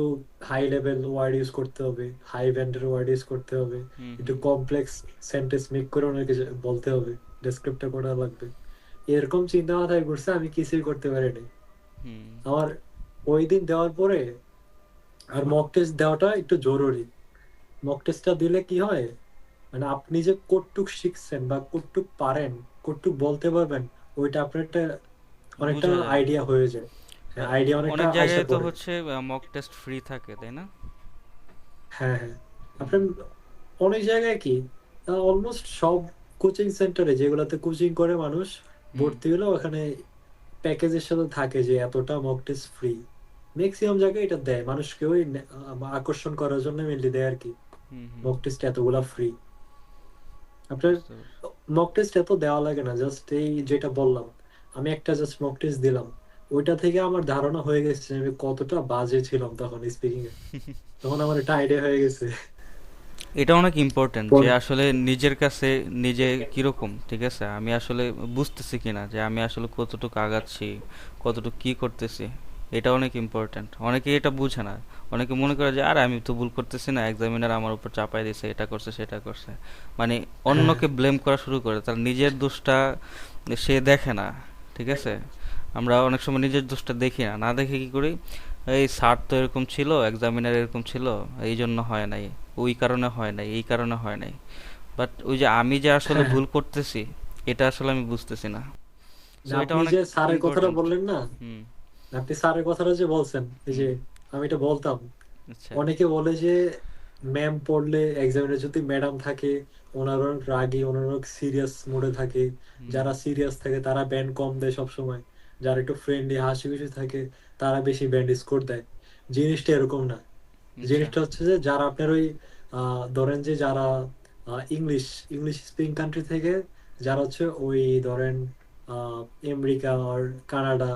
হাই লেভেল ওয়ার্ড ইউজ করতে হবে, হাই ব্যান্ডের ওয়ার্ড ইউজ করতে হবে, হুম একটু হুম কমপ্লেক্স সেন্টেন্স মেক করে অনেকে বলতে হবে, ডেসক্রিপ্টর করা লাগবে। এরকম চিন্তা মাথায় ঘুরছে, আমি কিছুই করতে পারিনি। হুম আমার ওই দিন দেওয়ার পরে আর মক টেস্ট দেওয়াটা একটু জরুরি। মক টেস্টটা দিলে কি হয়, মানে আপনি যে কতটুক শিখছেন বা কতটুক পারেন, কতটুক বলতে পারবেন, ওইটা আপনার একটা অনেকটা বোঝা যায়। আইডিয়া হয়ে যায়। হ্যাঁ, আর আইডিয়া অনেকটা অনেক আইসা জায়গায় তো পড়ে। হচ্ছে মক টেস্ট ফ্রি থাকে, তাই না? হ্যাঁ, হ্যাঁ। হুম আপনার অনেক জায়গায় কি, অলমোস্ট সব কোচিং সেন্টারে যেগুলাতে কোচিং করে মানুষ হুম ভর্তি হলো, ওখানে প্যাকেজের সাথে থাকে যে এতটা মক টেস্ট ফ্রি। ম্যাক্সিমাম জায়গায় এটা দেয় মানুষকে, ওই আকর্ষণ করার জন্য মেনলি দেয় আর কি। হুম হুম মক টেস্ট এতগুলা ফ্রি। আপনার বুঝতে পারছি। মক টেস্ট এত দেওয়া লাগে না, জাস্ট এই যেটা বললাম, আমি একটা জাস্ট মক টেস্ট দিলাম, ওইটা থেকে আমার ধারণা হয়ে গেছে যে আমি কতটা বাজে ছিলাম তখন স্পিকিং এ। তখন আমার একটা আইডিয়া হয়ে গেছে। এটা অনেক ইম্পর্টেন্ট যে পর- আসলে নিজের কাছে নিজে কিরকম, ঠিক আছে, আমি আসলে বুঝতেছি কিনা যে আমি আসলে কতটুকু আগাচ্ছি, কতটুকু কি করতেছি। এটা অনেক ইম্পর্টেন্ট। অনেকে এটা বুঝে না। অনেকে মনে করে যে আর আমি তো ভুল করতেছি না, এক্সামিনার আমার উপর চাপাই দিছে, এটা করছে সেটা করছে। মানে হ্যাঁ, অন্যকে ব্লেম করা শুরু করে, তার নিজের দোষটা সে দেখে না, ঠিক আছে? আমরা অনেক সময় নিজের দোষটা দেখি না, না দেখে কি করি, এই স্যার তো এরকম ছিল, এক্সামিনার এরকম ছিল, এই জন্য হয় নাই, ওই কারণে হয় নাই, এই কারণে হয় নাই। বাট ওই যে আমি যে আসলে হ্যাঁ, হ্যাঁ। ভুল করতেছি, এটা আসলে আমি বুঝতেছি না। সো না, এটা আপনি অনেক যে স্যারের কথাটা ইম্পর্টেন্ট। বললেন না, হুম আপনি স্যারের কথাটা যে বলছেন, এই হুম যে আমি এটা বলতাম, আচ্ছা অনেকে বলে যে ম্যাম পড়লে এক্সামিনে যদি ম্যাডাম থাকে, ওনারা অনেক রাগী, ওনারা অনেক সিরিয়াস মোডে থাকে। হুম যারা সিরিয়াস থাকে তারা ব্যান্ড কম দেয় সবসময়, যারা একটু ফ্রেন্ডলি হাসি খুশি থাকে তারা বেশি ব্যান্ড স্কোর দেয়। জিনিসটা এরকম না। আচ্ছা জিনিসটা হচ্ছে যে যারা আপনার ওই ধরেন যে যারা ইংলিশ ইংলিশ স্পিকিং কান্ট্রি থেকে, যারা হচ্ছে ওই ধরেন আহ, আমেরিকা আর কানাডা,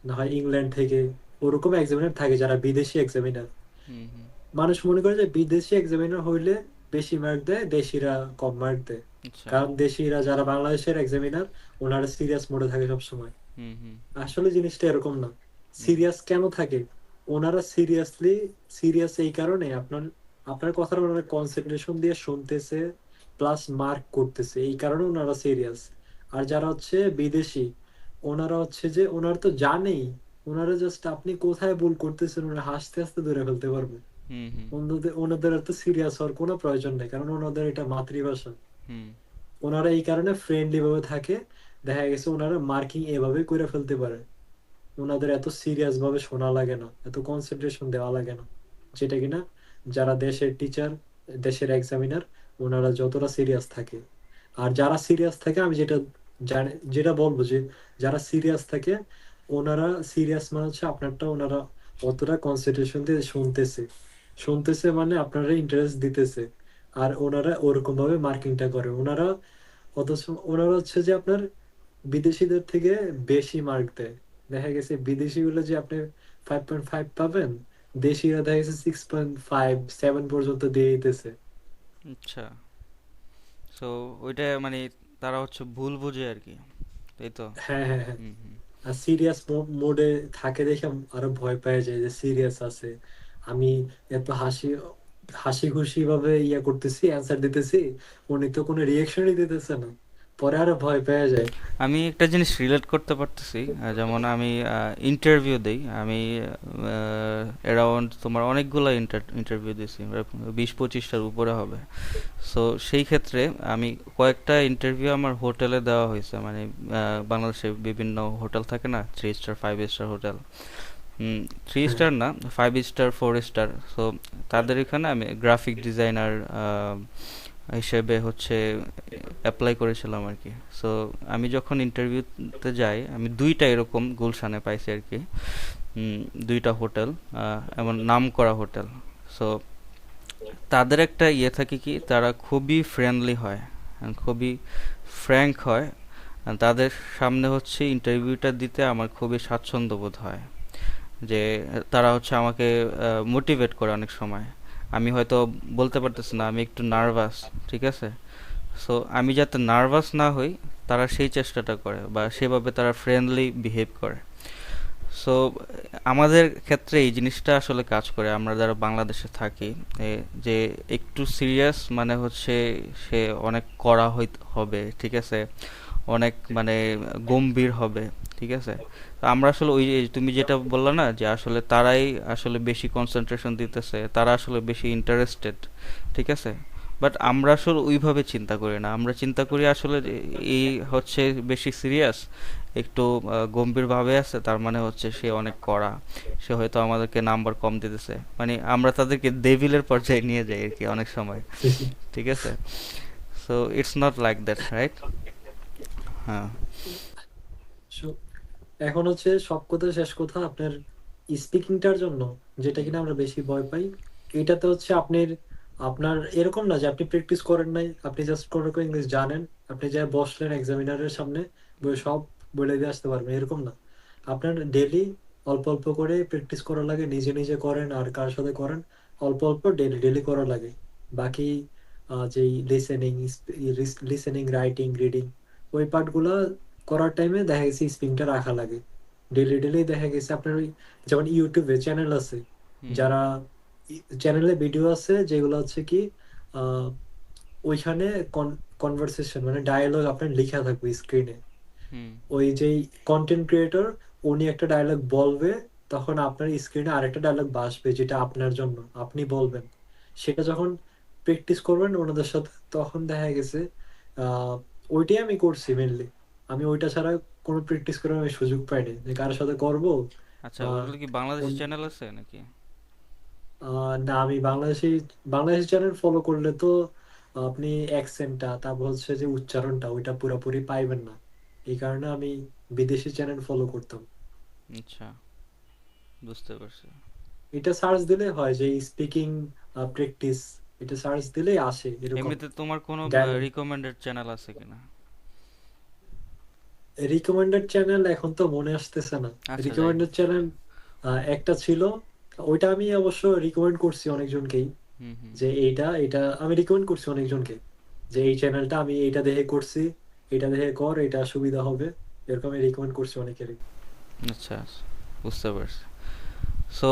না হয় ইংল্যান্ড থেকে, ওরকম এক্সামিনার থাকে যারা বিদেশি এক্সামিনার। হুম হুম মানুষ মনে করে যে বিদেশি এক্সামিনার হইলে বেশি মার্ক দেয়, দেশিরা কম মার্ক দেয়। আচ্ছা কারণ দেশিরা যারা বাংলাদেশের এক্সামিনার, ওনারা সিরিয়াস মোডে থাকে সবসময়। হুম হুম আসলে জিনিসটা এরকম না। হুম সিরিয়াস কেন থাকে, ওনারা সিরিয়াস এই কারণে, আপনার আপনার কথাটা ওনারা কনসেন্ট্রেশন দিয়ে শুনতেছে, প্লাস মার্ক করতেছে, এই কারণে ওনারা সিরিয়াস। আর যারা হচ্ছে বিদেশি, ওনারা হচ্ছে যে ওনারা তো জানেই, ওনারা জাস্ট আপনি কোথায় ভুল করতেছেন ওনারা হাসতে হাসতে ধরে ফেলতে পারবে। হুম হুম ওনাদের ওনাদের এত সিরিয়াস হওয়ার কোনো প্রয়োজন নেই, কারণ ওনাদের এটা মাতৃভাষা। হুম ওনারা এই কারণে ফ্রেন্ডলি ভাবে থাকে। দেখা গেছে ওনারা মার্কিং এভাবে করে ফেলতে পারে। ওনাদের এত সিরিয়াস ভাবে শোনা লাগে না, এত কনসেন্ট্রেশন দেওয়া লাগে না, যেটা কিনা যারা দেশের টিচার, দেশের এক্সামিনার, ওনারা যতটা সিরিয়াস থাকে। আর যারা সিরিয়াস থাকে, আমি যেটা জানি, যেটা বলবো যে যারা সিরিয়াস থাকে, ওনারা সিরিয়াস মানে হচ্ছে আপনারটা ওনারা অতটা কনসেন্ট্রেশন দিয়ে শুনতেছে, শুনতেছে মানে আপনারা ইন্টারেস্ট দিতেছে। আর ওনারা ওরকম ভাবে মার্কিংটা করে ওনারা, অথচ ওনারা হচ্ছে যে আপনার বিদেশিদের থেকে বেশি মার্ক দেয়। দেখা গেছে বিদেশি গুলো যে আপনি 5.5 পাবেন, দেশিরা দেখা গেছে 6.5 7 পর্যন্ত দিয়ে দিতেছে। আচ্ছা। সো ওইটা মানে তারা হচ্ছে ভুল বুঝে আর কি, তাই তো? হ্যাঁ, হ্যাঁ, হ্যাঁ। হুম হুম আর সিরিয়াস মোডে থাকে দেখে আরো ভয় পেয়ে যায় যে সিরিয়াস আছে। আমি এত হাসি হাসি খুশি ভাবে ইয়া করতেছি, অ্যান্সার দিতেছি, উনি তো কোনো রিয়েকশনই দিতেছে না, পরে আরো ভয় পেয়ে যায়। আমি একটা জিনিস রিলেট করতে পারতেছি। যেমন আমি ইন্টারভিউ দেই, আমি অ্যারাউন্ড তোমার অনেকগুলো ইন্টারভিউ দিছি, 20-25টার উপরে হবে। সো সেই ক্ষেত্রে আমি কয়েকটা ইন্টারভিউ আমার হোটেলে দেওয়া হয়েছে, মানে বাংলাদেশে বিভিন্ন হোটেল থাকে না, 3 স্টার 5 স্টার হোটেল, থ্রি হ্যাঁ। স্টার না, 5 স্টার 4 স্টার। সো তাদের এখানে আমি গ্রাফিক ডিজাইনার হিসেবে হচ্ছে অ্যাপ্লাই করেছিলাম আর কি। সো আমি যখন ইন্টারভিউতে যাই, আমি দুইটা এরকম গুলশানে পাইছি আর কি। উম, দুইটা হোটেল, এমন নাম করা হোটেল। সো তাদের একটা ইয়ে থাকে কি, তারা খুবই ফ্রেন্ডলি হয় and খুবই ফ্র্যাঙ্ক হয়। আর তাদের সামনে হচ্ছে ইন্টারভিউটা দিতে আমার খুবই স্বাচ্ছন্দ্য বোধ হয়। যে তারা হচ্ছে আমাকে মোটিভেট করে অনেক সময়। আমি হয়তো বলতে পারতেছি না, আমি একটু নার্ভাস, ঠিক আছে? সো আমি যাতে নার্ভাস না হই, তারা সেই চেষ্টাটা করে বা সেভাবে তারা ফ্রেন্ডলি বিহেভ করে। সো আমাদের ক্ষেত্রে এই জিনিসটা আসলে কাজ করে, আমরা যারা বাংলাদেশে থাকি। যে একটু সিরিয়াস মানে হচ্ছে সে অনেক কড়া হবে, ঠিক আছে? অনেক মানে গম্ভীর হবে, ঠিক আছে? তো আমরা আসলে ওই যে তুমি যেটা বললা না, যে আসলে তারাই আসলে বেশি কনসেন্ট্রেশন দিতেছে, তারা আসলে বেশি ইন্টারেস্টেড, ঠিক আছে? বাট আমরা আসলে ওইভাবে চিন্তা করি না, আমরা চিন্তা করি আসলে যে এই হচ্ছে বেশি সিরিয়াস, একটু গম্ভীর ভাবে আছে, তার মানে হচ্ছে সে অনেক কড়া, সে হয়তো আমাদেরকে নাম্বার কম দিতেছে, মানে আমরা তাদেরকে ডেভিলের পর্যায়ে নিয়ে যাই আর কি অনেক সময়, ঠিক আছে? So it's not like that, right? হ্যাঁ। So, এখন হচ্ছে সব কথা শেষ কথা আপনার স্পিকিংটার জন্য, যেটা হুম কিনা আমরা বেশি ভয় পাই। এটাতে হচ্ছে আপনার আপনার এরকম না যে আপনি প্র্যাকটিস করেন নাই, আপনি জাস্ট কোনো রকম ইংলিশ জানেন, আপনি যা বসলেন এক্সামিনারের সামনে বই সব বলে দিয়ে আসতে পারবেন, এরকম না। আপনার ডেলি অল্প অল্প করে প্র্যাকটিস করা লাগে, নিজে নিজে করেন আর কার সাথে করেন, অল্প অল্প ডেলি ডেলি করা লাগে। বাকি যেই লিসেনিং রাইটিং রিডিং ওই পার্টগুলো করার টাইমে দেখা গেছে স্পিংটা রাখা লাগে। ডেলি ডেলি দেখা গেছে আপনার ওই, যেমন ইউটিউবে চ্যানেল আছে, হুম যারা চ্যানেলে ভিডিও আছে যেগুলো হচ্ছে কি আহ, ওইখানে কনভারসেশন মানে ডায়ালগ আপনার লেখা থাকবে স্ক্রিনে। হুম ওই যে কন্টেন্ট ক্রিয়েটর, উনি একটা ডায়লগ বলবে, তখন আপনার স্ক্রিনে আরেকটা ডায়লগ আসবে যেটা আপনার জন্য আপনি বলবেন। সেটা যখন প্র্যাকটিস করবেন ওনাদের সাথে, তখন দেখা গেছে আহ ওইটাই আমি করছি মেনলি। আমি ওইটা ছাড়া কোনো প্র্যাকটিস করার আমি সুযোগ পাইনি যে কারোর সাথে করব। আচ্ছা, বা ওগুলো কি বাংলাদেশি চ্যানেল আছে নাকি? না, আমি বাংলাদেশি বাংলাদেশি চ্যানেল ফলো করলে তো আপনি অ্যাকসেন্টটা, তারপর হচ্ছে যে উচ্চারণটা ওইটা পুরোপুরি পাইবেন না। এই কারণে আমি বিদেশি চ্যানেল ফলো করতাম। আচ্ছা, বুঝতে পারছি। এটা সার্চ দিলে হয় যে স্পিকিং প্র্যাকটিস, এটা সার্চ দিলেই আসে এরকম। এমনিতে তোমার কোনো দেন রিকমেন্ডেড চ্যানেল আছে কিনা? রিকমেন্ডেড চ্যানেল এখন তো মনে আসতেছে না। আচ্ছা, যাই হোক। রিকমেন্ডেড চ্যানেল একটা ছিল, ওইটা আমি অবশ্য রিকমেন্ড করছি অনেকজনকেই, হুম হুম যে এইটা এটা আমি রিকমেন্ড করছি অনেকজনকে, যে এই চ্যানেলটা আমি এইটা দেখে করছি, এটা দেখে কর, এটা সুবিধা হবে, এরকম আমি রিকমেন্ড করছি অনেকেরই। আচ্ছা আচ্ছা, বুঝতে পারছি। সো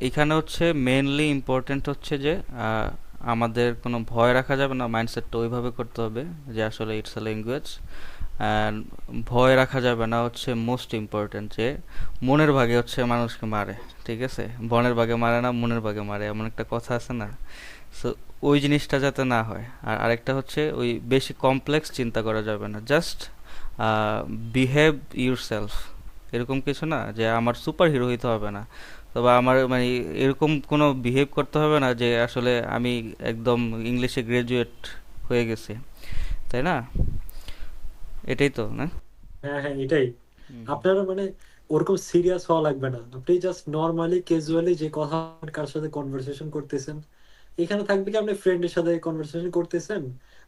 এখানে হচ্ছে মেইনলি ইম্পর্টেন্ট হচ্ছে যে আহ, আমাদের কোনো ভয় রাখা যাবে না, মাইন্ডসেটটা ওইভাবে করতে হবে যে আসলে ইটস আ ল্যাঙ্গুয়েজ। অ্যান্ড ভয় রাখা যাবে না হচ্ছে মোস্ট ইম্পর্টেন্ট, যে মনের ভাগে হচ্ছে মানুষকে মারে, ঠিক আছে? বনের ভাগে মারে না, মনের ভাগে মারে, এমন একটা কথা আছে না? সো ওই জিনিসটা যাতে না হয়। আর আরেকটা হচ্ছে ওই বেশি কমপ্লেক্স চিন্তা করা যাবে না, জাস্ট বিহেভ ইউর সেলফ। এরকম কিছু না যে আমার সুপার হিরো হইতে হবে না, তবে আমার মানে এরকম কোনো বিহেভ করতে হবে না যে আসলে আমি একদম ইংলিশে গ্রাজুয়েট হয়ে গেছি, তাই না? এটাই তো না? হ্যাঁ হ্যাঁ, এটাই। হুম হুম আপনারা মানে ওরকম সিরিয়াস হওয়া লাগবে না, আপনি জাস্ট নর্মালি ক্যাজুয়ালি যে কথা কার সাথে কনভারসেশন করতেছেন, এখানে থাকবে কি আপনি ফ্রেন্ডের সাথে কনভারসেশন করতেছেন।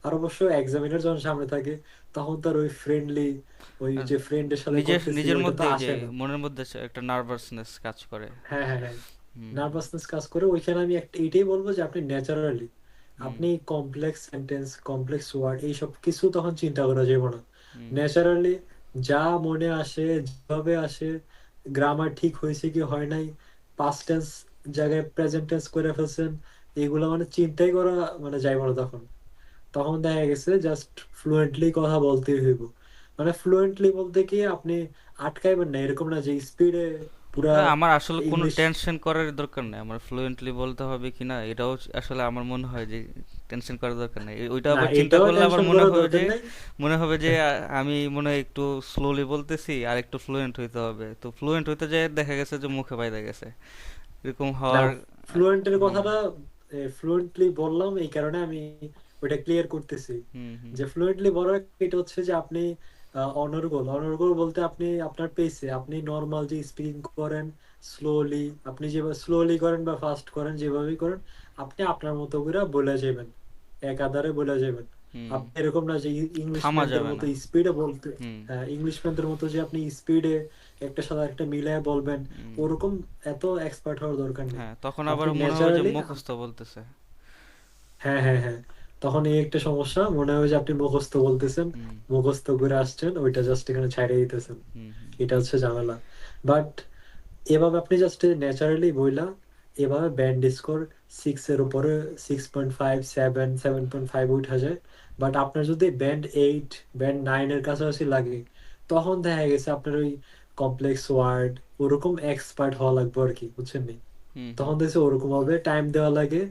আর অবশ্য এক্সামিনার যখন সামনে থাকে, তখন তার ওই ফ্রেন্ডলি, ওই আর যে ফ্রেন্ডের সাথে নিজের করতেছি নিজের ওইটা তো মধ্যেই যে আসে না। মনের মধ্যে একটা নার্ভাসনেস কাজ করে। হ্যাঁ হ্যাঁ হ্যাঁ, হুম হুম নার্ভাসনেস কাজ করে ওইখানে। আমি একটা এটাই বলবো যে আপনি ন্যাচারালি, হুম আপনি কমপ্লেক্স সেন্টেন্স কমপ্লেক্স ওয়ার্ড এইসব কিছু তখন চিন্তা করা যাবে না। হুম ন্যাচারালি যা মনে আসে, যেভাবে আসে, গ্রামার ঠিক হয়েছে কি হয় নাই, পাস্ট টেন্স জায়গায় প্রেজেন্ট টেন্স করে ফেলছেন, এগুলো মানে চিন্তাই করা মানে যাইব না তখন। তখন দেখা গেছে জাস্ট ফ্লুয়েন্টলি কথা বলতেই হইব। মানে ফ্লুয়েন্টলি বলতে কি আপনি আটকাইবেন না, এরকম না যে স্পিডে পুরা আমার আসলে কোনো ইংলিশ। টেনশন করার দরকার নেই, আমার ফ্লুয়েন্টলি বলতে হবে কিনা এটাও আসলে আমার মনে হয় যে টেনশন করার দরকার নেই। ওইটা না, আবার চিন্তা এটাও করলে আবার টেনশন মনে করার হবে দরকার যে নাই। আমি মনে হয় একটু স্লোলি বলতেছি আর একটু ফ্লুয়েন্ট হইতে হবে, তো ফ্লুয়েন্ট হইতে যায় দেখা গেছে যে মুখে বাইরে গেছে এরকম না, হওয়ার। ফ্লুয়েন্টের হুম কথাটা ফ্লুয়েন্টলি বললাম এই কারণে আমি ওইটা ক্লিয়ার করতেছি। হুম হুম যে ফ্লুয়েন্টলি বলার এটা হচ্ছে যে আপনি অনর্গল, অনর্গল বলতে আপনি আপনার পেসে আপনি নর্মাল যে স্পিকিং করেন, স্লোলি আপনি যেভাবে স্লোলি করেন বা ফাস্ট করেন যেভাবেই করেন, আপনি আপনার মতো করে বলে যাবেন, একাধারে বলে যাবেন। হুম। আপনি এরকম না যে থামা ইংলিশম্যানদের যাবে মতো না। স্পিডে বলতে। হুম হ্যাঁ, ইংলিশম্যানদের মতো যে আপনি স্পিডে একটার সাথে একটা মিলায় বলবেন, হুম। ওরকম এত এক্সপার্ট হওয়ার দরকার নেই। হ্যাঁ, তখন আবার আপনি মনে হবে যে ন্যাচারালি, মুখস্থ বলতেছে। হ্যাঁ হ্যাঁ হ্যাঁ, তখন এই একটা সমস্যা মনে হয় যে আপনি মুখস্থ বলতেছেন, হুম মুখস্থ করে আসছেন, ওইটা জাস্ট এখানে ছাইড়ে দিতেছেন। হুম হুম এটা হচ্ছে ঝামেলা। বাট এভাবে আপনি জাস্ট ন্যাচারালি বইলা, এভাবে ব্যান্ড স্কোর 6 এর উপরে, 6.5, 7, 7.5 উঠা যায়। বাট আপনার যদি ব্যান্ড 8, ব্যান্ড 9 এর কাছাকাছি লাগে, তখন দেখা গেছে আপনার ওই কমপ্লেক্স ওয়ার্ড ওরকম এক্সপার্ট হওয়া লাগবে আর কি, বুঝছেন নি? হুম হুম। তখন দেখছি ওরকম ভাবে টাইম দেওয়া লাগে,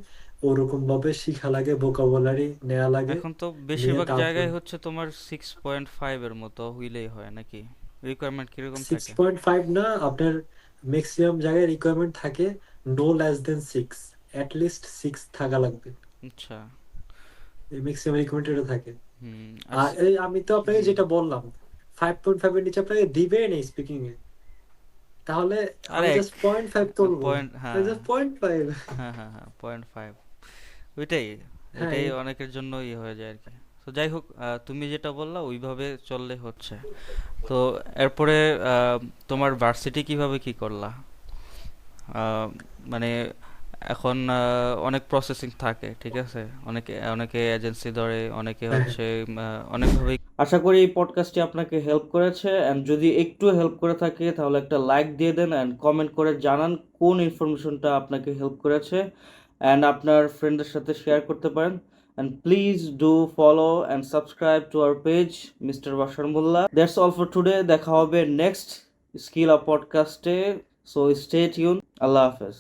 ওরকম ভাবে শিখা লাগে, ভোকাবুলারি নেওয়া লাগে, এখন তো নিয়ে বেশিরভাগ তারপর। জায়গায় হচ্ছে তোমার 6.5 এর মতো হইলেই হয় নাকি? রিকোয়ারমেন্ট কিরকম সিক্স থাকে? পয়েন্ট ফাইভ না, আপনার ম্যাক্সিমাম জায়গায় রিকোয়ারমেন্ট থাকে নো লেস দেন 6, অ্যাটলিস্ট 6 থাকা লাগবে। আচ্ছা। এই ম্যাক্সিমাম রিকোয়ারমেন্ট এটা থাকে। হুম। আর এই আমি তো আপনাকে হুম। যেটা বললাম, 5.5 এর নিচে আপনাকে দিবে না স্পিকিং এ, তাহলে আর আমি এক জাস্ট 0.5 তুলবো, পয়েন্ট, হ্যাঁ জাস্ট 0.5। হ্যাঁ হ্যাঁ হ্যাঁ, 0.5। ওইটাই, হ্যাঁ এটাই অনেকের জন্য ইয়ে হয়ে যায় আর কি। তো যাই হোক, তুমি যেটা বললা ওইভাবে চললে হচ্ছে। তো এরপরে আহ, তোমার ভার্সিটি কিভাবে কি করলা? আহ, মানে এখন অনেক প্রসেসিং থাকে, ঠিক আছে, অনেকে অনেকে এজেন্সি ধরে, অনেকে হ্যাঁ হচ্ছে অনেকভাবেই। আশা করি এই পডকাস্টটি আপনাকে হেল্প করেছে, অ্যান্ড যদি একটু হেল্প করে থাকে তাহলে একটা লাইক দিয়ে দেন অ্যান্ড কমেন্ট করে জানান কোন ইনফরমেশনটা আপনাকে হেল্প করেছে, অ্যান্ড আপনার ফ্রেন্ডদের সাথে শেয়ার করতে পারেন। And please do follow and subscribe to our page mister Bashar Molla. That's all for today, দেখা হবে নেক্সট স্কিল আপ পডকাস্টে। So stay tune. আল্লাহ হাফেজ।